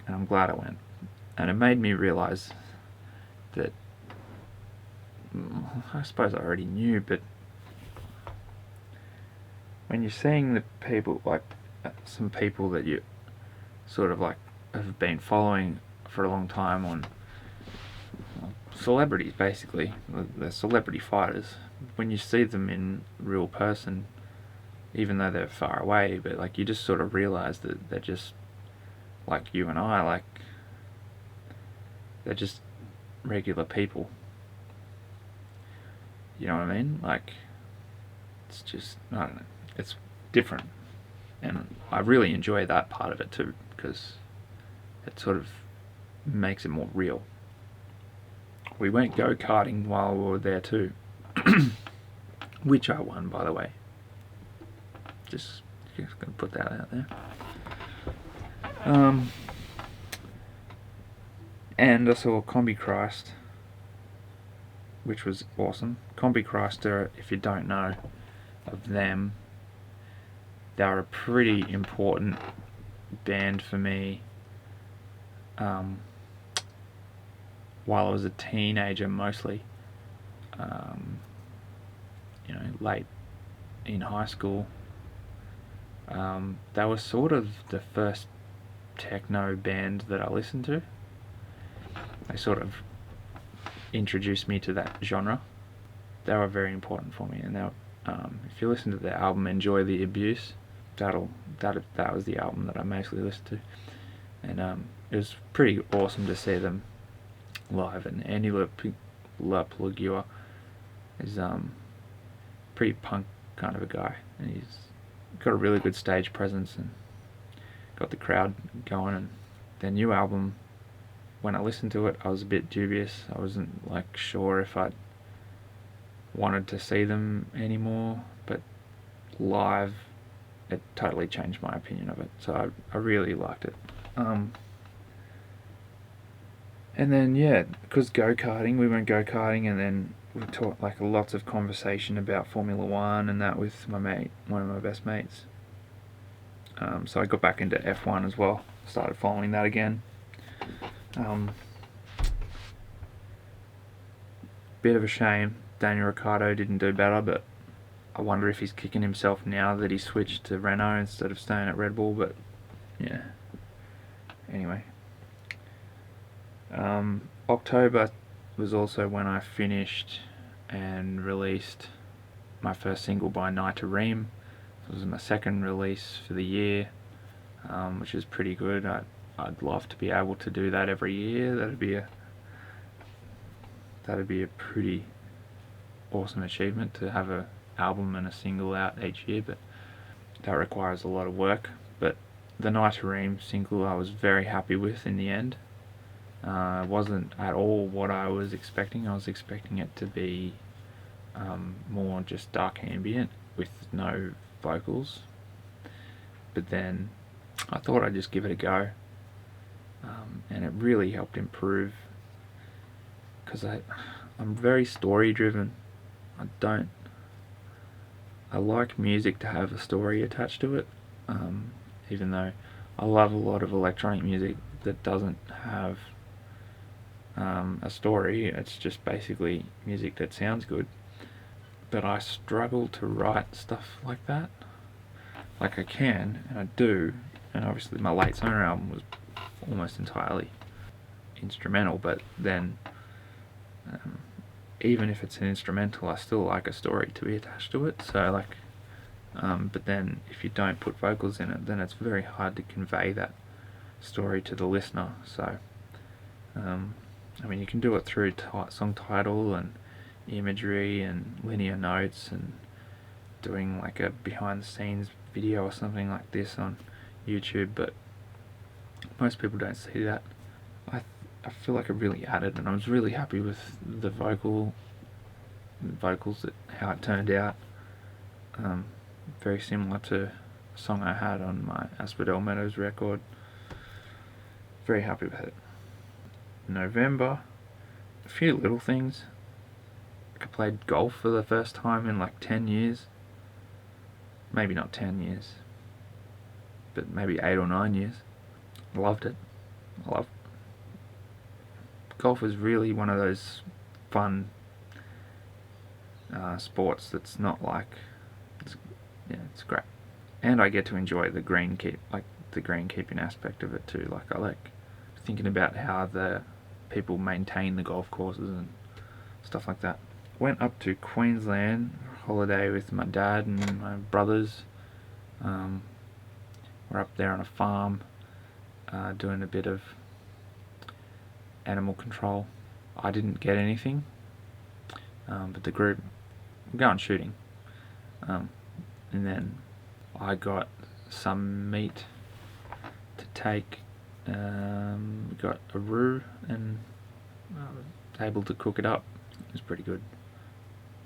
and I'm glad I went. And it made me realise that, I suppose I already knew, but when you're seeing the people, like some people that you sort of like have been following for a long time, on celebrities basically, they're celebrity fighters, when you see them in real person, even though they're far away, but like you just sort of realise that they're just like you and I, like they're just regular people. You know what I mean? Like, it's just, I don't know, it's different, and I really enjoy that part of it too, because it sort of makes it more real. We went go-karting while we were there too, which I won, by the way. Just gonna put that out there. And I saw Combi Christ, which was awesome. Combi Christ are, if you don't know of them, they're a pretty important band for me. While I was a teenager, mostly, late in high school, they were sort of the first techno band that I listened to. They sort of introduced me to that genre. They were very important for me, and if you listen to their album Enjoy the Abuse, that was the album that I mostly listened to, and it was pretty awesome to see them live. And Andy LaPlugua is pretty punk kind of a guy, and he's got a really good stage presence and got the crowd going. And their new album, when I listened to it, I was a bit dubious. I wasn't like sure if I wanted to see them anymore, but live, it totally changed my opinion of it. So I really liked it. And then, yeah, because go-karting, we went go-karting, and then we taught like lots of conversation about Formula One and that with my mate, one of my best mates. So I got back into F1 as well, started following that again. Bit of a shame Daniel Ricciardo didn't do better, but I wonder if he's kicking himself now that he switched to Renault instead of staying at Red Bull. But yeah, anyway, October was also when I finished and released my first single by Nita Ream. It was my second release for the year, which is pretty good. I'd love to be able to do that every year. That'd be a pretty awesome achievement, to have an album and a single out each year, but that requires a lot of work. But the Nita Ream single I was very happy with in the end. It wasn't at all what I was expecting. I was expecting it to be more just dark ambient with no vocals, but then I thought I'd just give it a go, and it really helped improve, because I'm very story driven. I like music to have a story attached to it, even though I love a lot of electronic music that doesn't have a story. It's just basically music that sounds good. But I struggle to write stuff like that. Like, I can, and I do, and obviously my Late Summer album was almost entirely instrumental, but then even if it's an instrumental, I still like a story to be attached to it. So like, but then if you don't put vocals in it, then it's very hard to convey that story to the listener. So I mean, you can do it through song title and imagery and linear notes and doing like a behind the scenes video or something like this on YouTube, but most people don't see that. I feel like it really added, and I was really happy with the vocals, how it turned out. Very similar to a song I had on my Asphodel Meadows record. Very happy with it. November, a few little things. I played golf for the first time in like 10 years. Maybe not 10 years, but maybe 8 or 9 years. I loved it. Golf is really one of those fun sports that's not like, it's great, and I get to enjoy the greenkeeping aspect of it too. Like, I like thinking about how the people maintain the golf courses and stuff like that. Went up to Queensland holiday with my dad and my brothers. We're up there on a farm doing a bit of animal control. I didn't get anything, but the group were going shooting, and then I got some meat to take. We got a roux, and I was able to cook it up. It was pretty good.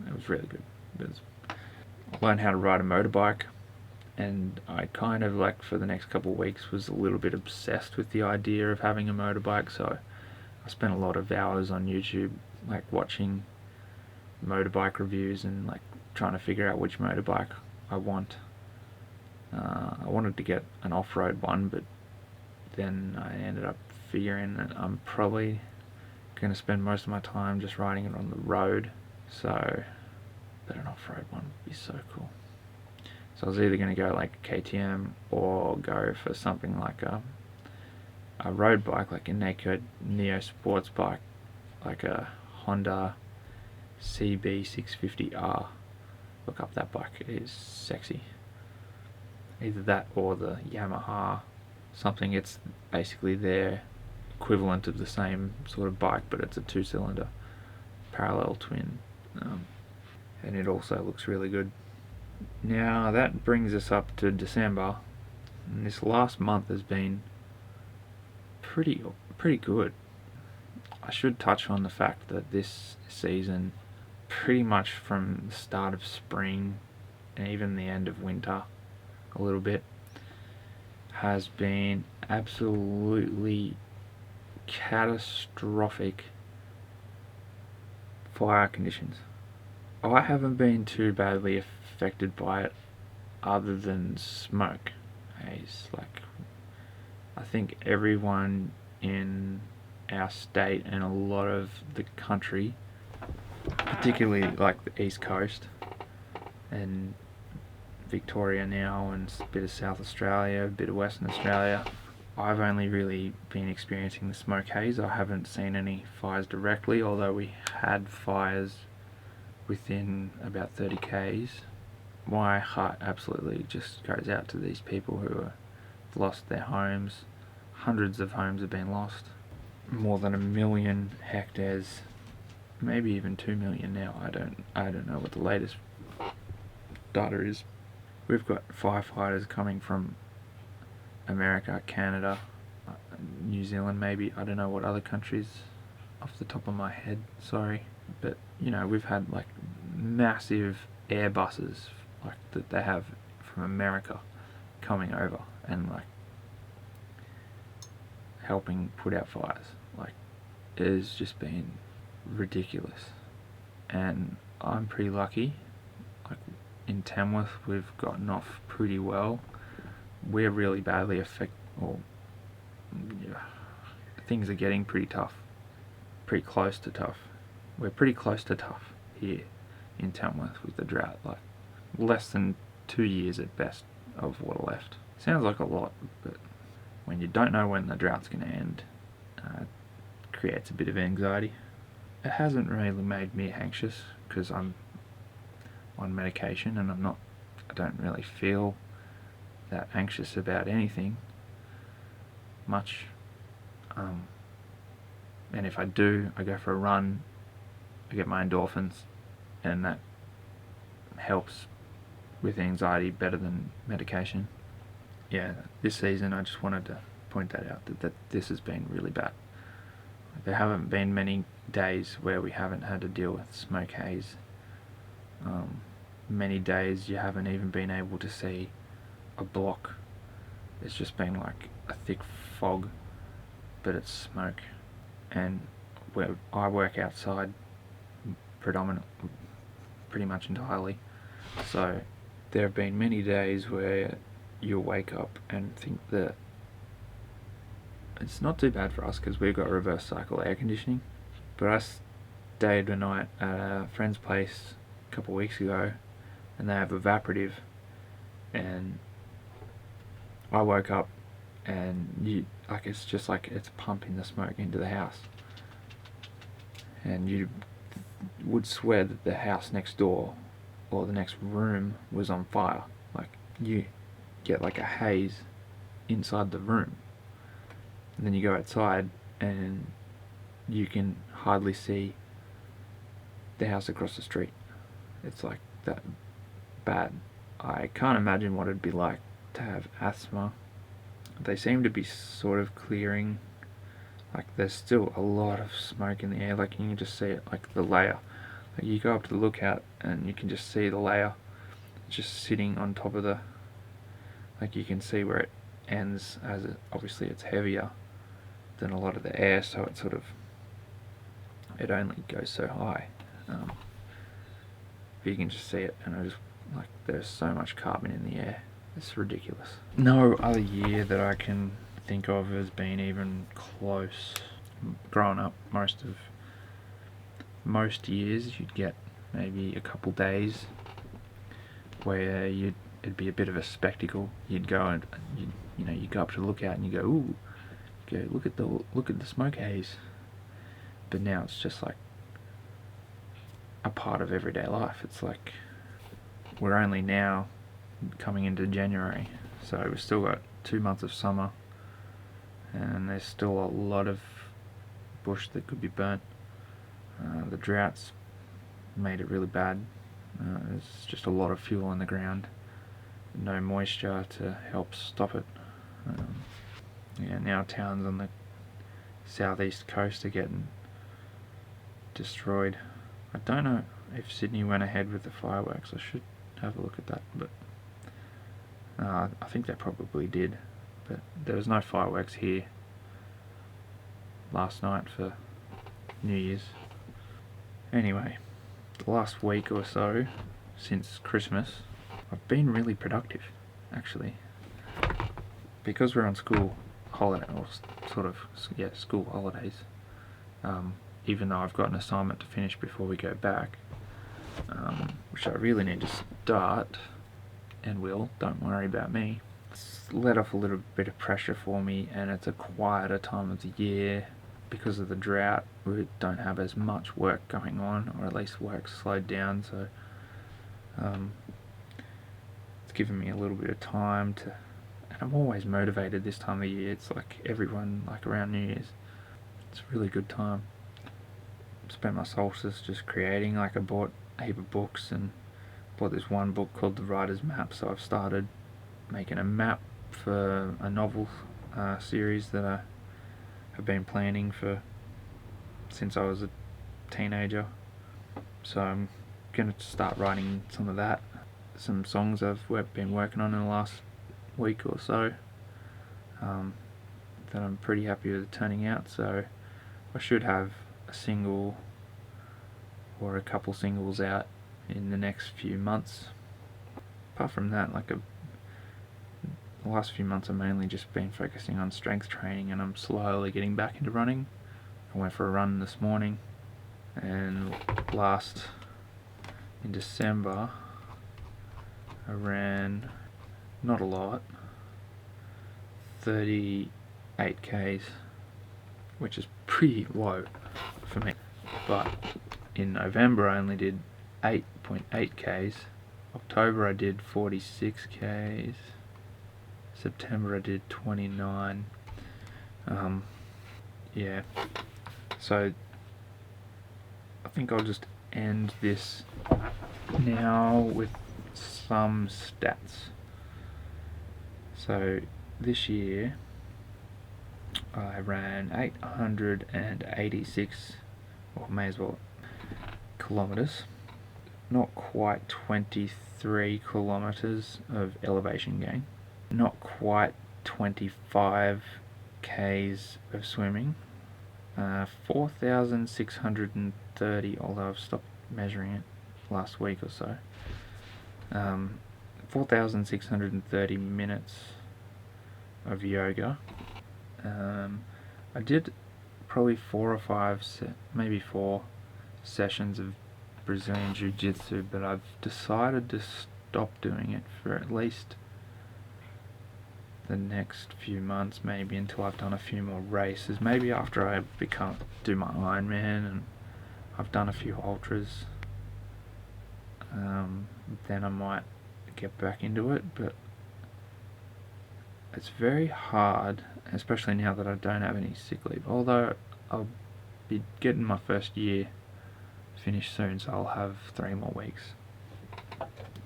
It was really good. I learned how to ride a motorbike, and I kind of, like, for the next couple of weeks was a little bit obsessed with the idea of having a motorbike. So I spent a lot of hours on YouTube, like, watching motorbike reviews and like trying to figure out which motorbike I want. I wanted to get an off-road one, but then I ended up figuring that I'm probably going to spend most of my time just riding it on the road. So, but an off-road one would be so cool. So I was either going to go like KTM or go for something like a road bike, like a naked Neo sports bike, like a Honda CB650R. Look up that bike, it is sexy. Either that or the Yamaha something. It's basically their equivalent of the same sort of bike, but it's a 2-cylinder parallel twin, and it also looks really good. Now that brings us up to December, and this last month has been pretty good. I should touch on the fact that this season, pretty much from the start of spring and even the end of winter a little bit, has been absolutely catastrophic fire conditions. I haven't been too badly affected by it other than smoke. It's like, I think everyone in our state and a lot of the country, particularly like the East Coast and Victoria now, and a bit of South Australia, a bit of Western Australia, I've only really been experiencing the smoke haze. I haven't seen any fires directly, although we had fires within about 30 k's. My heart absolutely just goes out to these people who have lost their homes. Hundreds of homes have been lost. More than 1 million hectares, maybe even 2 million now. I don't know what the latest data is. We've got firefighters coming from America, Canada, New Zealand maybe. I don't know what other countries off the top of my head, sorry. But, we've had like massive Airbuses like that they have from America coming over and like helping put out fires. Like, it has just been ridiculous. And I'm pretty lucky. Like, in Tamworth we've gotten off pretty well. We're really badly affected, things are getting pretty tough. Pretty close to tough. We're pretty close to tough here in Tamworth with the drought. Like, less than 2 years at best of water left. Sounds like a lot, but when you don't know when the drought's going to end, creates a bit of anxiety. It hasn't really made me anxious because I'm on medication and I don't really feel that anxious about anything much. And if I do, I go for a run, I get my endorphins, and that helps with anxiety better than medication. Yeah, this season I just wanted to point that out, that this has been really bad. There haven't been many days where we haven't had to deal with smoke haze. Many days you haven't even been able to see a block. It's just been like a thick fog, but it's smoke. And where I work outside pretty much entirely, so there have been many days where you'll wake up and think that it's not too bad for us because we've got reverse cycle air conditioning, but I stayed a night at a friend's place a couple of weeks ago and they have evaporative, and I woke up and it's just like it's pumping the smoke into the house, and you would swear that the house next door or the next room was on fire. Like, you get like a haze inside the room, and then you go outside and you can hardly see the house across the street. It's like that bad. I can't imagine what it'd be like to have asthma. They seem to be sort of clearing. Like, there's still a lot of smoke in the air. Like, you can just see it, like the layer. Like, you go up to the lookout and you can just see the layer just sitting on top of like, you can see where it ends, as obviously it's heavier than a lot of the air, so it only goes so high. But you can just see it, and like, there's so much carbon in the air. It's ridiculous. No other year that I can think of has been even close. Growing up, most years you'd get maybe a couple days where it'd be a bit of a spectacle. You'd go and you go up to the lookout and you go, ooh, look at the smoke haze. But now it's just like a part of everyday life. It's like we're only now coming into January, so we've still got 2 months of summer, and there's still a lot of bush that could be burnt. The droughts made it really bad. There's just a lot of fuel on the ground, no moisture to help stop it. Now towns on the southeast coast are getting destroyed. I don't know if Sydney went ahead with the fireworks. I should have a look at that, but I think they probably did. But there was no fireworks here last night for New Year's. Anyway, the last week or so since Christmas, I've been really productive, actually, because we're on school holiday, or school holidays. Even though I've got an assignment to finish before we go back, which I really need to start, and will, don't worry about me. It's let off a little bit of pressure for me, and it's a quieter time of the year. Because of the drought, we don't have as much work going on, or at least work's slowed down, so it's given me a little bit of time to, and I'm always motivated this time of year. It's like everyone, like around New Year's, it's a really good time. Spent my solstice just creating. Like, I bought a heap of books and bought this one book called The Writer's Map, so I've started making a map for a novel series that I have been planning for since I was a teenager. So I'm going to start writing some of that. Some songs I've been working on in the last week or so that I'm pretty happy with turning out, so I should have a single or a couple singles out in the next few months. Apart from that, the last few months I've mainly just been focusing on strength training, and I'm slowly getting back into running. I went for a run this morning, and in December I ran, not a lot, 38 k's, which is pretty low for me. But in November I only did 8.8 Ks. October I did 46 Ks. September I did 29. Yeah, so I think I'll just end this now with some stats. So this year I ran 886, or may as well, kilometers. Not quite 23 kilometers of elevation gain. Not quite 25 Ks of swimming. 4,630, although I've stopped measuring it last week or so. 4,630 minutes of yoga. I did probably 4 or 5, maybe 4 sessions of Brazilian Jiu-Jitsu, but I've decided to stop doing it for at least the next few months, maybe until I've done a few more races. Maybe after I do my Ironman and I've done a few ultras, then I might get back into it. But it's very hard, especially now that I don't have any sick leave. Although I'll be getting my first year finished soon, so I'll have 3 more weeks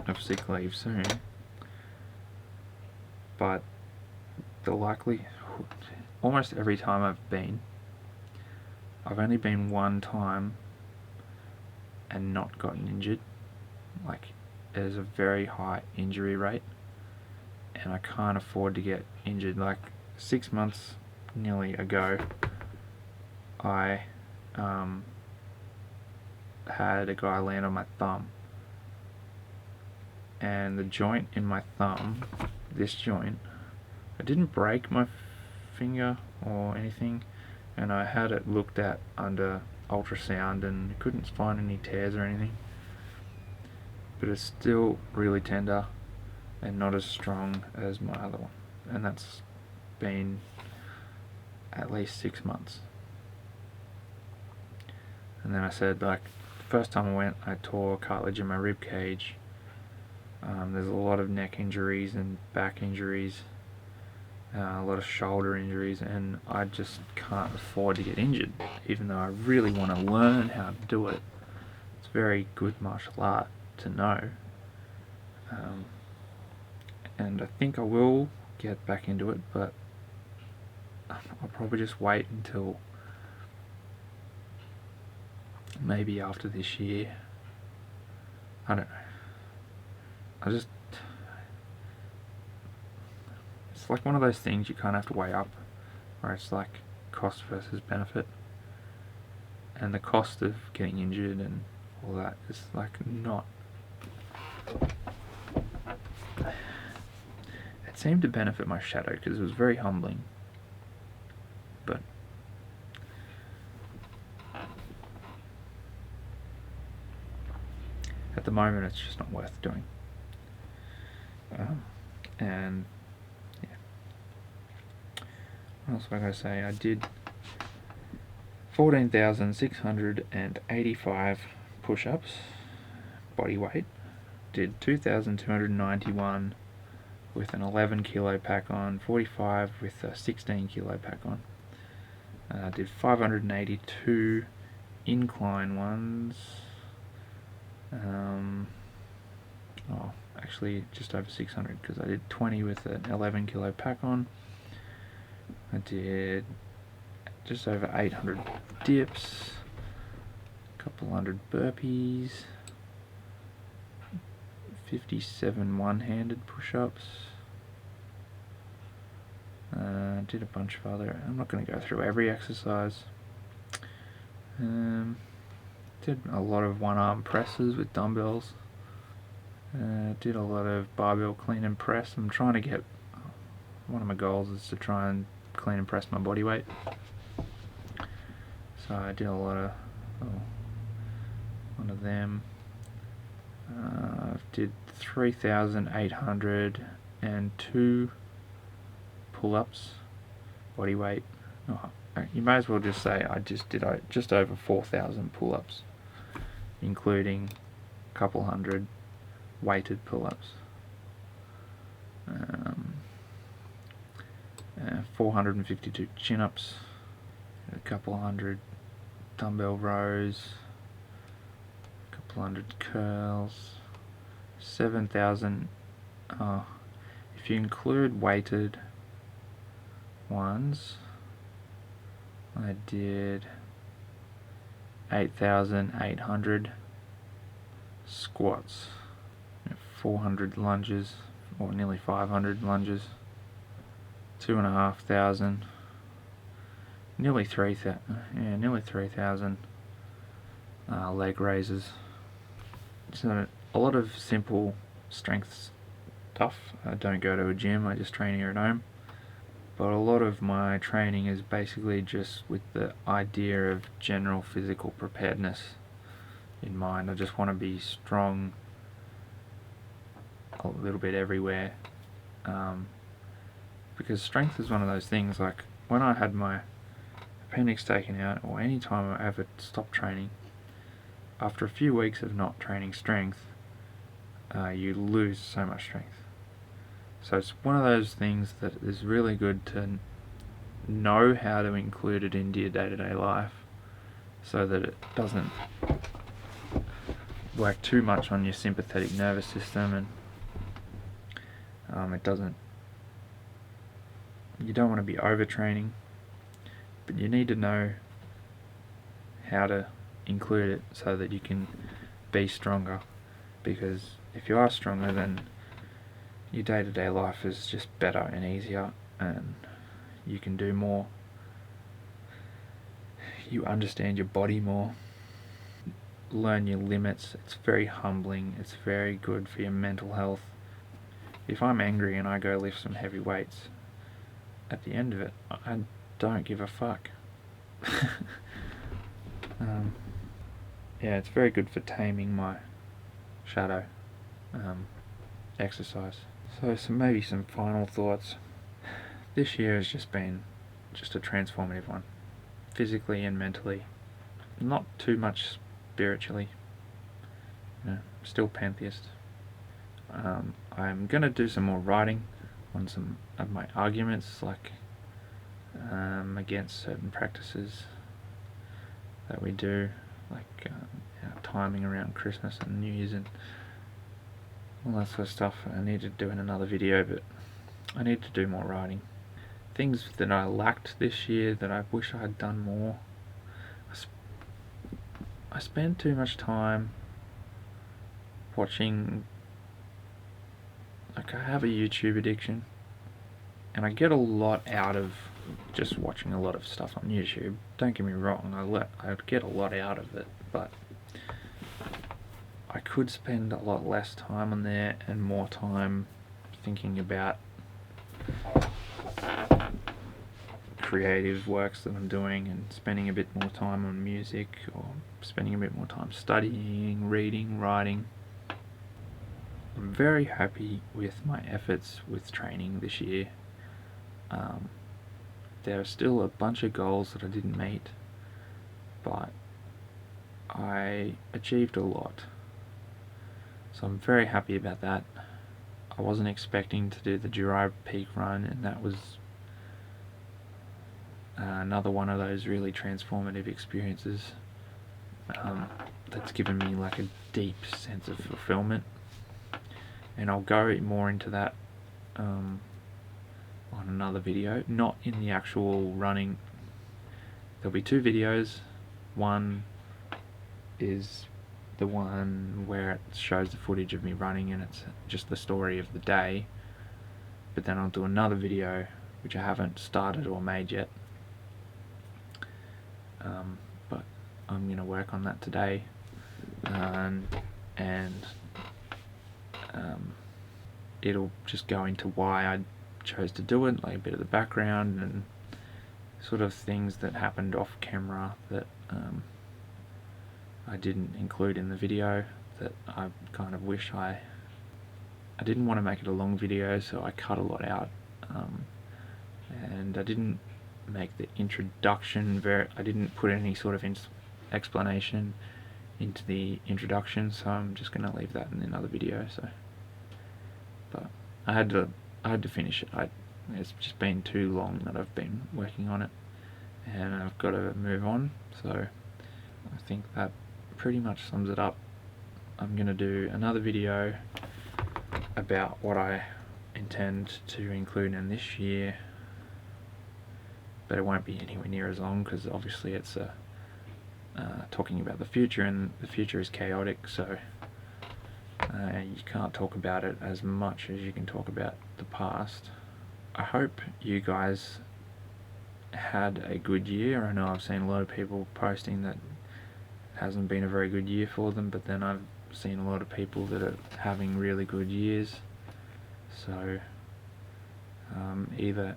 of sick leave soon. But the likelihood, almost every time I've only been one time and not gotten injured. Like, there's a very high injury rate, and I can't afford to get injured. Like 6 months nearly ago, I had a guy land on my thumb, and the joint in my thumb, this joint, I didn't break my finger or anything, and I had it looked at under ultrasound and couldn't find any tears or anything, but it's still really tender and not as strong as my other one, and that's been at least 6 months. And then I said, like, the first time I went, I tore cartilage in my rib cage. There's a lot of neck injuries and back injuries, a lot of shoulder injuries, and I just can't afford to get injured, even though I really want to learn how to do it. It's a very good martial art to know, and I think I will get back into it, but I'll probably just wait until maybe after this year. I don't know. It's like one of those things you kind of have to weigh up, where it's like cost versus benefit, and the cost of getting injured and all that is like not. It seemed to benefit my shadow because it was very humbling, but at the moment it's just not worth doing. And yeah, what else was I going to say? I did 14,685 push-ups, body weight. Did 2,291 with an 11 kilo pack on, 45 with a 16 kilo pack on. Did 582 incline ones. Actually just over 600, because I did 20 with an 11 kilo pack on. I did just over 800 dips, a couple hundred burpees, 57 one-handed push-ups. Did a bunch of other, I'm not going to go through every exercise. Did a lot of one-arm presses with dumbbells. Did a lot of barbell clean and press. I'm trying to get, one of my goals is to try and clean and press my body weight. So I did a lot of, one of them. Did 3,802 pull-ups, body weight. You may as well just say I just did just over 4,000 pull-ups, including a couple hundred weighted pull-ups, 452 chin-ups, a couple hundred dumbbell rows, a couple hundred curls, 7,000. If you include weighted ones, I did 8,800 squats, 400 lunges, or nearly 500 lunges, 2,500, nearly 3,000 leg raises. So a lot of simple strength stuff. I don't go to a gym, I just train here at home. But a lot of my training is basically just with the idea of general physical preparedness in mind. I just want to be strong a little bit everywhere, because strength is one of those things, like when I had my appendix taken out, or any time I ever stopped training, after a few weeks of not training strength, you lose so much strength. So it's one of those things that is really good to know how to include it into your day-to-day life, so that it doesn't work too much on your sympathetic nervous system, and you don't want to be overtraining, but you need to know how to include it so that you can be stronger, because if you are stronger, then your day-to-day life is just better and easier, and you can do more. You understand your body more, learn your limits. It's very humbling, it's very good for your mental health. If I'm angry and I go lift some heavy weights, at the end of it, I don't give a fuck. Yeah, it's very good for taming my shadow exercise. So maybe some final thoughts. This year has just been a transformative one, physically and mentally. Not too much spiritually. Still pantheist. I'm gonna do some more writing on some of my arguments, like against certain practices that we do, like timing around Christmas and New Year's and all that sort of stuff. I need to do in another video, but I need to do more writing. Things that I lacked this year that I wish I had done more. I spend too much time watching, like I have a YouTube addiction, and I get a lot out of just watching a lot of stuff on YouTube. Don't get me wrong, I get a lot out of it, but I could spend a lot less time on there and more time thinking about creative works that I'm doing, and spending a bit more time on music, or spending a bit more time studying, reading, writing. I'm very happy with my efforts with training this year. There are still a bunch of goals that I didn't meet, but I achieved a lot. So I'm very happy about that. I wasn't expecting to do the Jurai Peak run, and that was another one of those really transformative experiences that's given me like a deep sense of fulfillment, and I'll go more into that on another video, not in the actual running. There'll be two videos. One is the one where it shows the footage of me running and it's just the story of the day, but then I'll do another video which I haven't started or made yet, but I'm going to work on that today, and it'll just go into why I chose to do it, like a bit of the background and sort of things that happened off camera that I didn't include in the video, that I kind of wish I didn't want to make it a long video, so I cut a lot out, and I didn't make the introduction I didn't put any sort of explanation into the introduction, so I'm just going to leave that in another video. So, but I had to finish it. It's just been too long that I've been working on it, and I've got to move on. So I think that pretty much sums it up. I'm going to do another video about what I intend to include in this year, but it won't be anywhere near as long, because obviously it's talking about the future, and the future is chaotic, so you can't talk about it as much as you can talk about the past. I hope you guys had a good year. I know I've seen a lot of people posting that it hasn't been a very good year for them, but then I've seen a lot of people that are having really good years. So either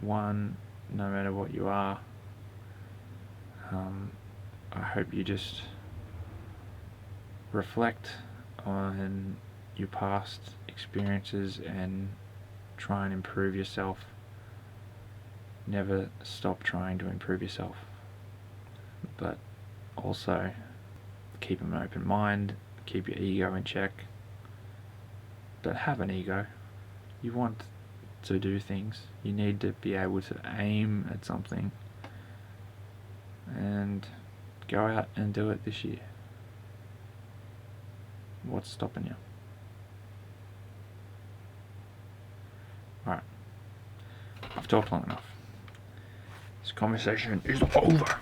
one, no matter what you are, I hope you just reflect on your past experiences and try and improve yourself. Never stop trying to improve yourself, but also keep an open mind, keep your ego in check. But have an ego. You want to do things. You need to be able to aim at something and go out and do it this year. What's stopping you? Alright, I've talked long enough. This conversation is over.